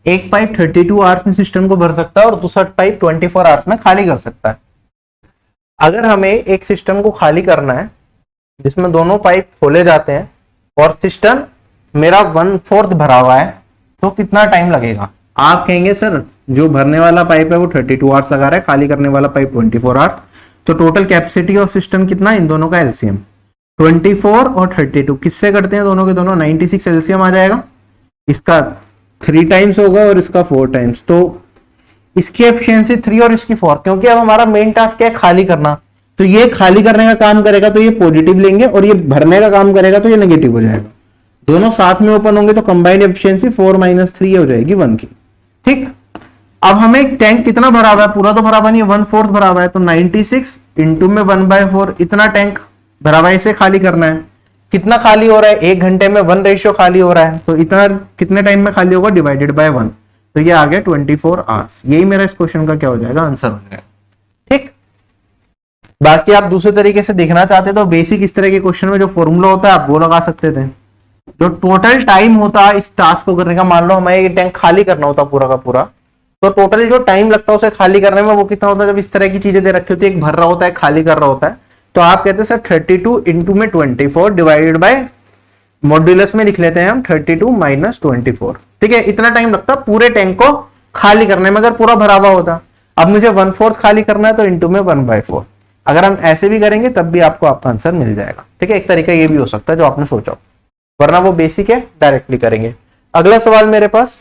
एक पाइप 32 आवर्स में सिस्टम को भर सकता है और दूसरा पाइप 24 आवर्स में खाली कर सकता है। अगर हमें एक सिस्टम को खाली करना है जिसमें दोनों पाइप खोले जाते हैं और सिस्टम मेरा 1/4 भरा हुआ है, तो कितना टाइम लगेगा? आप कहेंगे सर जो भरने वाला पाइप है वो 32 आवर्स लगा रहा है, खाली करने वाला पाइप 24 आवर्स, तो टोटल कैपेसिटी ऑफ सिस्टम कितना? इन दोनों का एलसीएम 24 और 32 किससे करते हैं? दोनों के दोनों 96 एलसीएम आ जाएगा। इसका 3 टाइम्स होगा और इसका 4 टाइम्स, तो इसकी एफिशिएंसी 3 और इसकी 4, क्योंकि अब हमारा मेन टास्क है खाली करना, तो ये खाली करने का काम करेगा तो ये पॉजिटिव लेंगे, और ये भरने का काम करेगा तो ये नेगेटिव हो जाएगा। दोनों साथ में ओपन होंगे तो कंबाइंड एफिशिएंसी 4 - 3 हो जाएगी 1 की। ठीक, अब हमें टैंक कितना भरा हुआ है? पूरा तो भरा हुआ नहीं है, 1/4 भरा हुआ है, तो 96 इंटू में 1/4, इतना टैंक भरा हुआ है, इसे खाली करना है। कितना खाली हो रहा है? 1 घंटे में 1 रेशियो खाली हो रहा है, तो इतना कितने टाइम में खाली होगा? डिवाइडेड बाय 1, तो ये आ गया 24 आवर्स। यही मेरा इस क्वेश्चन का क्या हो जाएगा? आंसर हो जाएगा। ठीक, बाकी आप दूसरे तरीके से देखना चाहते तो बेसिक इस तरह के क्वेश्चन में जो फॉर्मूला होता है आप वो लगा सकते थे। जो टोटल टाइम होता है इस टास्क को करने का, मान लो हमें ये टैंक खाली करना होता पूरा का पूरा, तो टोटल जो टाइम लगता है उसे खाली करने में वो कितना होता है? जब इस तरह की चीजें दे रखी होती है, एक भर रहा होता है, खाली कर रहा होता है, तो आप कहते हैं सर 32 इंटू में 24 डिवाइडेड बाय मॉड्यूलस में लिख लेते हैं हम 32 - 24। ठीक है, इतना टाइम लगता है पूरे टैंक को खाली करने में अगर पूरा भरा हुआ होता। अब मुझे 1/4 खाली करना है, तो इंटू में 1/4। अगर हम ऐसे भी करेंगे तब भी आपको आपका आंसर मिल जाएगा। ठीक है, एक तरीका ये भी हो सकता है जो आपने सोचा, वरना वो बेसिक है, डायरेक्टली करेंगे। अगला सवाल मेरे पास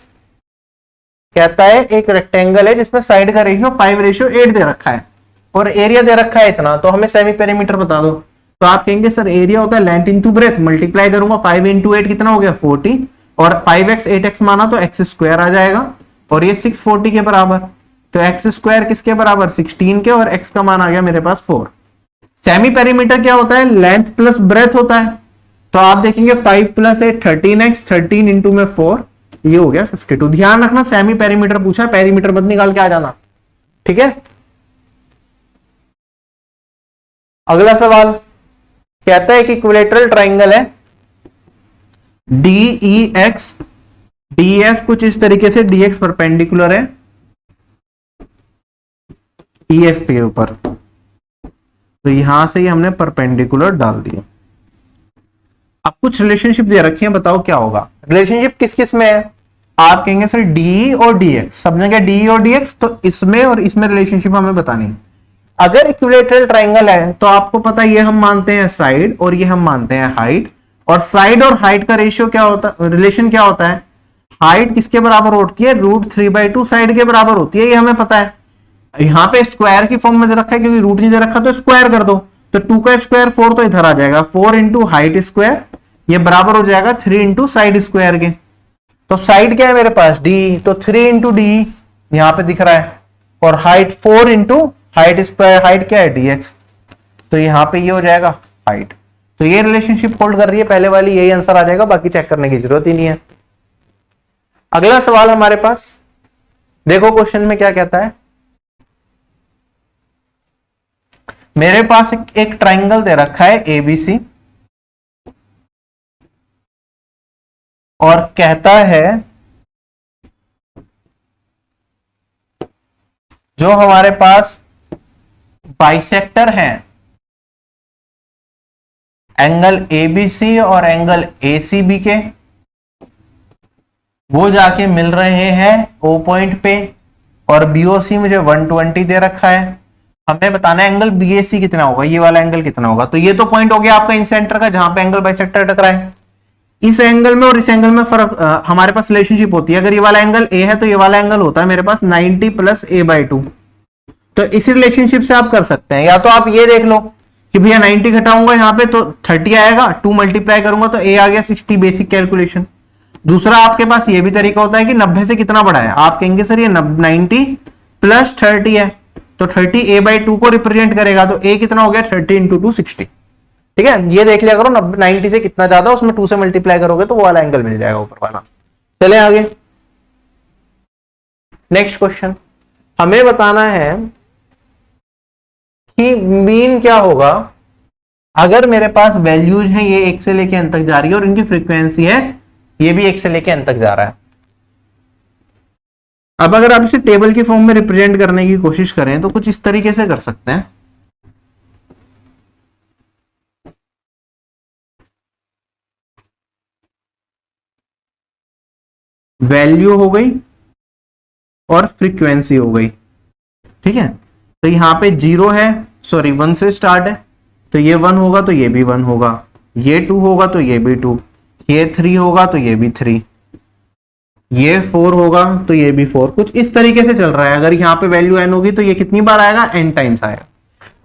कहता है एक रेक्टेंगल है जिसमें साइड का रेशियो 5:8 दे रखा है और एरिया दे रखा है इतना, तो हमें सेमी पेरीमीटर बता दो। तो आप कहेंगे सर एरिया होता है लेंथ इंटू ब्रेथ, मल्टीप्लाई करूंगा 5 × 8 कितना हो गया? 40, और 5x 8x माना तो x² आ जाएगा, और ये 640 के बराबर, तो x² किसके बराबर? 16 के, और x का मान आ गया मेरे पास 4। सेमी पेरीमीटर क्या होता है? लेंथ प्लस ब्रेथ होता है, तो आप देखेंगे 5 + 8 13x, 13 इंटू में 4, ये हो गया 52। ध्यान रखना सेमी पेरीमीटर पूछा है, पेरीमीटर मत निकाल के आ जाना। ठीक है, अगला सवाल कहता है कि इक्विलेटरल ट्राइंगल है DEX, DEF कुछ इस तरीके से, DX परपेंडिकुलर है EF के ऊपर, तो यहां से ही हमने परपेंडिकुलर डाल दिया। अब कुछ रिलेशनशिप दे रखी है, बताओ क्या होगा? रिलेशनशिप किस किस में है? आप कहेंगे सर DE और DX, सब जगह DE और DX, तो इसमें और इसमें रिलेशनशिप हमें बतानी है। अगर इक्विलेटरल ट्राइंगल है तो आपको पता है ये हम मानते हैं साइड और ये हम मानते हैं हाइट, और साइड और हाइट का रेशियो क्या होता है? रिलेशन क्या होता है? हाइट किसके बराबर होती है? √3/2 साइड के बराबर होती है, ये हमें पता है। यहाँ पे स्क्वायर की फॉर्म में दे रखा है, क्योंकि रूट नहीं दे रखा तो स्क्वायर कर दो, तो 2 का स्क्वायर 4, तो इधर आ जाएगा 4 × हाइट स्क्वायर, ये बराबर हो जाएगा 3 × साइड स्क्वायर के। तो साइड क्या है मेरे पास? D, तो 3 × D यहाँ पे दिख रहा है, और हाइट 4 × हाइट स्क्वायर, हाइट क्या है? DX, तो यहाँ पे ये हो जाएगा हाइट। तो ये रिलेशनशिप होल्ड कर रही है पहले वाली, यही आंसर आ जाएगा, बाकी चेक करने की जरूरत ही नहीं है। अगला सवाल हमारे पास देखो क्वेश्चन में क्या कहता है, मेरे पास एक ट्राइंगल दे रखा है एबीसी और कहता है जो हमारे पास बाइसेक्टर हैं एंगल एबीसी और एंगल एसीबी के, वो जाके मिल रहे हैं ओ पॉइंट पे और बीओसी मुझे 120 दे रखा है। हमें बताना है एंगल बीएसी कितना होगा, ये वाला एंगल कितना होगा। तो ये तो पॉइंट हो गया आपका इन सेंटर का जहां पे एंगल बाइसेक्टर टकराए। इस एंगल में और इस एंगल में फर्क हमारे पास रिलेशनशिप होती है। अगर ये वाला एंगल ए है तो ये वाला एंगल होता है मेरे पास 90 प्लस a/2। तो इसी रिलेशनशिप से आप कर सकते हैं। या तो आप ये देख लो कि भैया 90 घटाऊंगा यहाँ पे तो 30 आएगा, 2 मल्टीप्लाई करूंगा तो a आ गया 60, बेसिक कैलकुलेशन। दूसरा आपके पास ये भी तरीका होता है कि 90 से कितना बड़ा है, आप कहेंगे सर ये 90 प्लस 30 है तो 30 a/2 को रिप्रेजेंट करेगा, तो a कितना हो गया 30 इंटू 2 60। ठीक है, ये देख लिया करो 90 से कितना ज्यादा उसमें 2 से मल्टीप्लाई करोगे तो वो वाला एंगल मिल जाएगा ऊपर वाला। चले आगे, नेक्स्ट क्वेश्चन। हमें बताना है कि मीन क्या होगा अगर मेरे पास वैल्यूज हैं, ये 1 से लेके n तक जा रही है और इनकी फ्रीक्वेंसी है ये भी 1 से लेके n तक जा रहा है। अब अगर आप इसे टेबल की फॉर्म में रिप्रेजेंट करने की कोशिश करें तो कुछ इस तरीके से कर सकते हैं। वैल्यू हो गई और फ्रीक्वेंसी हो गई। ठीक है, तो यहां पे 0 है, सॉरी 1 से स्टार्ट है, तो ये 1 होगा तो ये भी 1 होगा, ये 2 होगा तो ये भी 2, ये 3 होगा तो ये भी 3, ये 4 होगा तो ये भी 4। कुछ इस तरीके से चल रहा है। अगर यहाँ पे वैल्यू n होगी तो ये कितनी बार आएगा, n टाइम्स आएगा।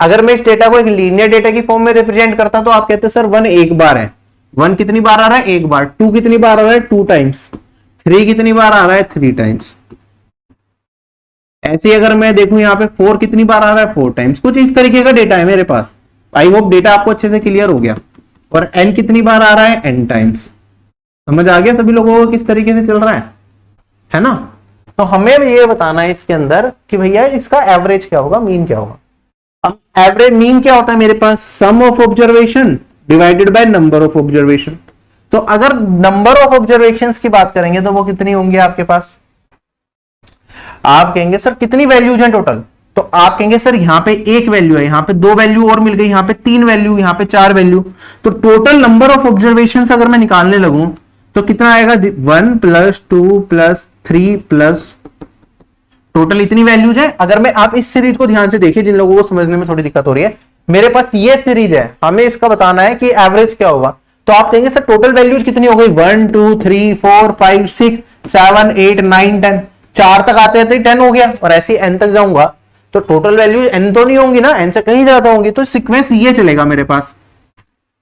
अगर मैं इस डेटा को एक लीनियर डेटा की फॉर्म में रिप्रेजेंट करता तो आप कहते सर 1 एक बार है, 1 कितनी बार आ रहा है, एक बार। 2 कितनी बार आ रहा है, 2 टाइम्स। 3 कितनी बार आ रहा है, 3 टाइम्स। ऐसे अगर मैं देखूं यहाँ पे 4 कितनी बार आ रहा है, 4 टाइम्स। कुछ इस तरीके का डेटा है मेरे पास। आई होप डेटा आपको अच्छे से क्लियर हो गया। और n कितनी बार आ रहा है, n टाइम्स। समझ आ गया सभी लोगों को किस तरीके से चल रहा है ना। तो हमें ये बताना है इसके अंदर कि भैया इसका एवरेज क्या होगा, मीन क्या होगा। अब एवरेज मीन क्या होता है मेरे पास, sum of observation divided by number of observation. तो अगर नंबर ऑफ ऑब्जर्वेशंस की बात करेंगे तो वो कितनी होंगी आपके पास। आप कहेंगे सर कितनी वैल्यूज हैं टोटल, तो आप कहेंगे सर यहाँ पे एक वैल्यू है, यहाँ पे 2 वैल्यू और मिल गई, यहाँ पे 3 वैल्यू, यहाँ पे 4 वैल्यू। तो टोटल नंबर ऑफ ऑब्जर्वेशंस अगर मैं निकालने लगूं तो कितना आएगा, 1 प्लस 2 प्लस 3 प्लस, टोटल इतनी वैल्यूज है। अगर मैं आप इस सीरीज को ध्यान से देखिए, जिन लोगों को समझने में थोड़ी दिक्कत हो रही है, मेरे पास ये सीरीज है, हमें इसका बताना है कि एवरेज क्या होगा। तो आप कहेंगे सर टोटल वैल्यूज कितनी हो गई, 1 2 3 4 5 6 7 8 9 10, 4 तक आते आते 10 हो गया। और ऐसे n तक जाऊंगा तो टोटल वैल्यू n तो नहीं होंगी ना, n से कहीं ज्यादा होंगी। तो सीक्वेंस ये चलेगा मेरे पास।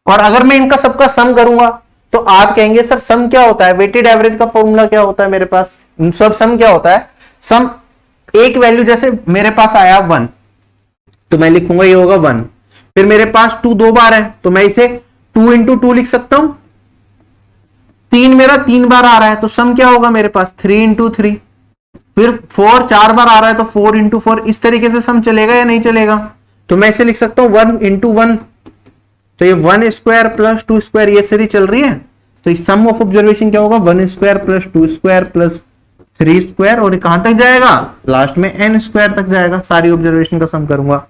और अगर मैं इनका सबका सम करूंगा तो आप कहेंगे सर सम क्या होता है, वेटेड एवरेज का फॉर्मूला क्या होता है मेरे पास। सब सम क्या होता है, सम एक वैल्यू, जैसे मेरे पास आया 1 तो मैं लिखूंगा ये होगा 1। फिर मेरे पास 2 2 बार है तो मैं इसे 2 इंटू 2 लिख सकता हूं। 3 मेरा 3 बार आ रहा है तो सम क्या होगा मेरे पास, 3 इंटू 3। फिर 4 4 बार आ रहा है तो 4 इंटू 4। इस तरीके से सम चलेगा या नहीं चलेगा। तो मैं इसे लिख सकता हूं 1 इंटू 1, तो ये 1 स्क्वायर प्लस 2 स्क्वायर, ये सीरीज चल रही है। तो सम ऑफ ऑब्जर्वेशन क्या होगा, 1 square plus 2 square plus 3 square, और कहां तक जाएगा, लास्ट में n स्क्वायर तक जाएगा। सारी ऑब्जर्वेशन का सम करूंगा।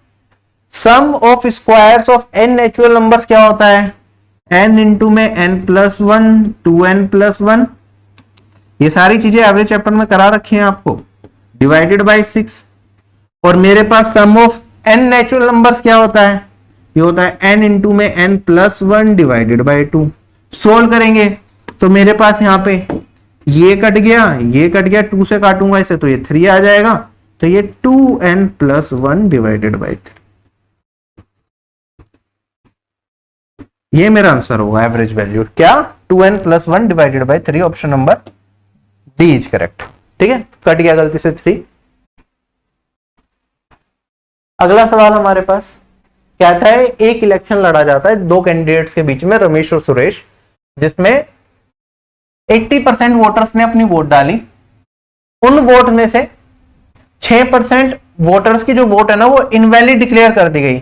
Sum of squares of n natural numbers क्या होता है, n इंटू में n प्लस 1 2n प्लस 1। ये सारी चीजें एवरेज चैप्टर में करा रखी हैं आपको, डिवाइडेड बाय 6। और मेरे पास sum of n natural numbers क्या होता है, ये होता है n इंटू में n plus 1 divided by 2। Solve करेंगे तो मेरे पास यहाँ पे ये कट गया, ये कट गया, 2 से काटूंगा इसे तो ये 3 आ जाएगा। तो ये 2n प्लस 1 डिवाइडेड बाय 3, ये मेरा आंसर होगा एवरेज वैल्यू। क्या, 2n plus 1 divided by 3, option number D is correct. ठीक है, कट गया गलती से 3। अगला सवाल हमारे पास कहता है एक इलेक्शन लड़ा जाता है 2 कैंडिडेट्स के बीच में, रमेश और सुरेश, जिसमें 80% वोटर्स ने अपनी वोट डाली। उन वोट में से 6% वोटर्स की जो वोट है ना वो इनवैलिड डिक्लेयर कर दी गई।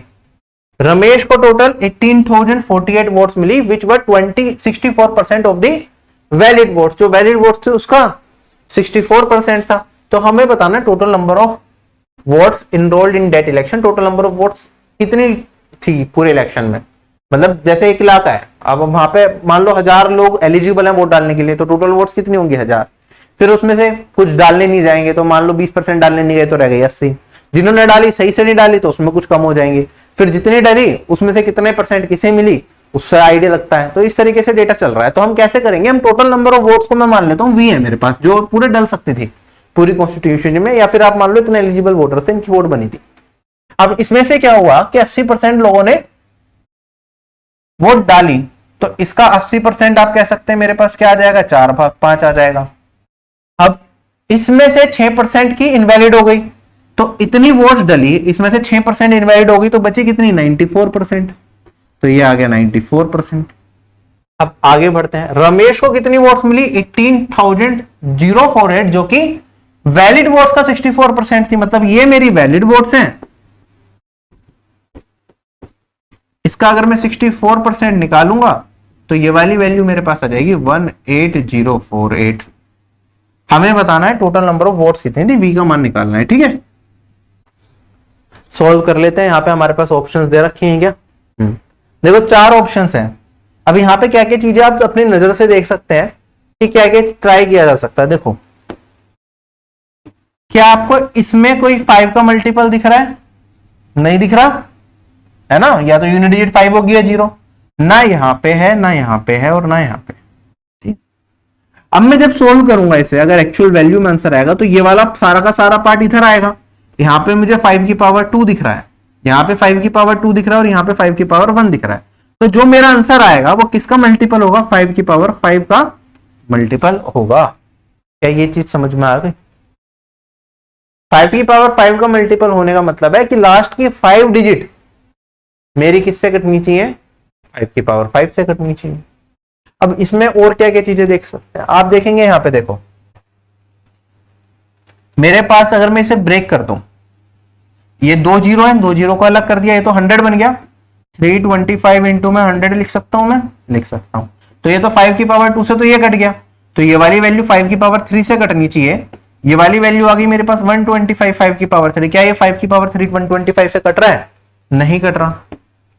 रमेश को टोटल 18,048 वोट्स मिली which were 64% of the valid votes. जो वैलिड वोट्स थे उसका 64% था। तो हमें बताना total number of votes enrolled in that election. Total number of votes कितनी थी पूरे इलेक्शन में, मतलब जैसे 1 इलाका है, अब वहां पे मान लो 1000 लोग एलिजिबल हैं वोट डालने के लिए, तो टोटल वोट्स कितनी होंगी 1000। फिर उसमें से कुछ डालने नहीं जाएंगे, तो मान लो 20% डालने नहीं गए तो रह गई 80। जिन्होंने डाली सही से नहीं डाली तो उसमें कुछ कम हो जाएंगे। फिर जितनी डाली उसमें से कितने परसेंट किसे मिली उससे आइडिया लगता है। तो इस तरीके से डेटा चल रहा है। तो हम कैसे करेंगे, हम टोटल नंबर ऑफ वोट्स को मैं मान लेता हूँ V है मेरे पास, जो पूरे डल सकती थी पूरी कॉन्स्टिट्यूशन में, या फिर आप मान लो इतने एलिजिबल वोटर्स थे, इनकी वोट बनी थी। अब इसमें से क्या हुआ कि 80% लोगों ने वोट डाली, तो इसका 80% आप कह सकते हैं मेरे पास क्या आ जाएगा, 4/5 आ जाएगा। अब इसमें से 6% की इनवैलिड हो गई, तो इतनी वोट्स डली, इसमें से 6% इनवैलिड हो गई, तो बची कितनी 94%। तो ये आ गया 94%। अब आगे बढ़ते हैं। रमेश को कितनी वोट्स मिली 18,048, जो कि वैलिड वोट्स का 64% थी। मतलब ये मेरी वैलिड वोट्स हैं, इसका अगर मैं 64% निकालूंगा तो ये वाली वैल्यू मेरे पास आ जाएगी 18048। हमें बताना है टोटल नंबर ऑफ वोट्स कितने थी, V का मान निकालना है। ठीक है, सॉल्व कर लेते हैं। यहां पे हमारे पास ऑप्शंस दे रखे हैं क्या, देखो 4 ऑप्शंस हैं। अब यहाँ पे क्या क्या चीजें आप अपनी नजर से देख सकते हैं कि क्या क्या ट्राई किया जा सकता है। देखो, क्या आपको इसमें कोई 5 का मल्टीपल दिख रहा है, नहीं दिख रहा है ना, या तो यूनिट डिजिट 5 हो गया 0, ना यहां पे है, ना यहां पे है, और ना यहां पे। ठीक, अब मैं जब सोल्व करूंगा इसे, अगर एक्चुअल वैल्यू में आंसर आएगा तो ये वाला सारा का सारा पार्ट इधर आएगा। यहां पे मुझे 5 की पावर 2 दिख रहा है, यहाँ पे 5 की पावर 2 दिख रहा है, और यहाँ पे 5 की पावर 1 दिख रहा है। तो जो मेरा आंसर आएगा वो किसका मल्टीपल होगा, 5 की पावर 5 का मल्टीपल होगा। क्या ये चीज समझ में आ गई? 5 की पावर 5 का मल्टीपल होने का मतलब है कि लास्ट की 5 डिजिट मेरी किससे कटनी चाहिए, 5 की पावर 5 से कटनी चाहिए। अब इसमें और क्या क्या चीजें देख सकते हैं आप, देखेंगे यहां पे देखो, मेरे पास अगर मैं इसे ब्रेक कर दूं, ये 2 जीरो है, 2 जीरो को अलग कर दिया, ये तो 100 बन गया। 325 इंटू में 100 लिख सकता हूं, मैं लिख सकता हूं। तो ये तो 5 की पावर 2 से तो ये कट गया, तो ये वाली वैल्यू 5 की पावर 3 से कटनी चाहिए। ये वाली वैल्यू आ गई मेरे पास 125 5 की पावर 3। क्या ये 5 की पावर 3 125 से कट रहा है, नहीं कट रहा,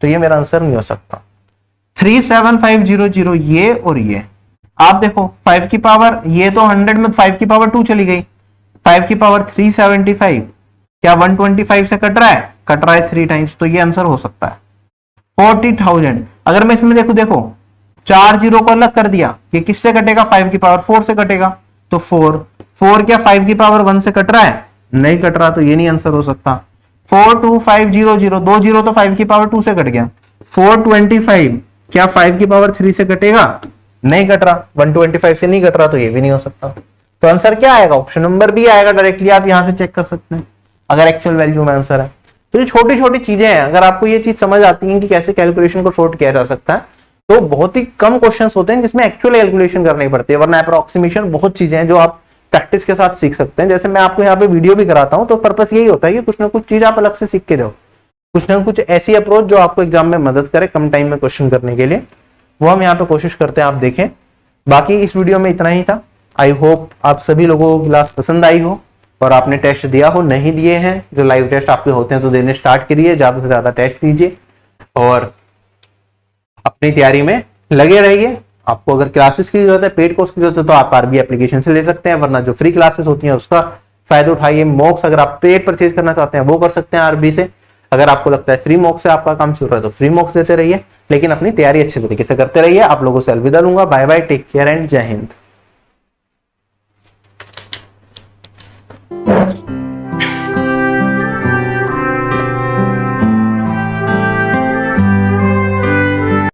तो ये मेरा आंसर नहीं हो सकता। 37500 ये और ये, आप देखो 5 की पावर, ये तो 100 में 5 की पावर 2 चली गई, 5 की पावर 375 क्या 125 से कट रहा है, कट रहा है 3 टाइम्स, तो ये आंसर हो सकता है 40,000। अगर मैं इसमें देखो 4 जीरो को अलग कर दिया, ये किससे कटेगा, 5 की पावर 4 से कटेगा, तो 4 क्या 5 की पावर 1 से कट रहा है, नहीं कट रहा, तो ये नहीं आंसर हो सकता। 42500, 2 जीरो तो 5 की पावर 2 से कट गया। 425 क्या 5 की पावर 3 से कटेगा, नहीं कट रहा, 125 से नहीं कट रहा, तो ये भी नहीं हो सकता। तो आंसर क्या आएगा, ऑप्शन नंबर बी आएगा। डायरेक्टली आप यहां से चेक कर सकते हैं अगर एक्चुअल वैल्यू में आंसर है। तो ये छोटी छोटी चीजें हैं, अगर आपको ये चीज समझ आती है कि कैसे कैलकुलेशन को सॉर्ट किया जा सकता है, तो बहुत ही कम क्वेश्चंस होते हैं जिसमें एक्चुअल कैलकुलेशन करनी पड़ती है, वरना अप्रोक्सीमेशन बहुत चीजें हैं जो आप प्रैक्टिस के साथ सीख सकते हैं। जैसे मैं आपको यहाँ पे वीडियो भी कराता हूँ, तो पर्पस यही होता है कि कुछ ना कुछ चीज आप अलग से सीख के जाओ, कुछ ना कुछ ऐसी अप्रोच जो आपको एग्जाम में मदद करे कम टाइम में क्वेश्चन करने के लिए, वो हम यहाँ पे कोशिश करते हैं, आप देखें। बाकी इस वीडियो में इतना ही था। आई होप आप सभी लोगों को क्लास पसंद आई हो और आपने टेस्ट दिया हो। नहीं दिए हैं, जो लाइव टेस्ट आपके होते हैं तो देने स्टार्ट करिए, ज्यादा से ज्यादा टेस्ट कीजिए और अपनी तैयारी में लगे रहिए। आपको अगर क्लासेस की जरूरत है, पेड कोर्स की जरूरत है, तो आप आरबी एप्लीकेशन से ले सकते हैं, वरना जो फ्री क्लासेस होती हैं उसका फायदा उठाइए। मॉक्स अगर आप पेड परचेज करना चाहते हैं वो कर सकते हैं आरबी से। अगर आपको लगता है फ्री मॉक्स से आपका काम चल रहा है तो फ्री मॉक्स देते रहिए, लेकिन अपनी तैयारी अच्छे तरीके से करते रहिए। आप लोगों से अलविदा लूंगा। Bye bye, take care and जय हिंद।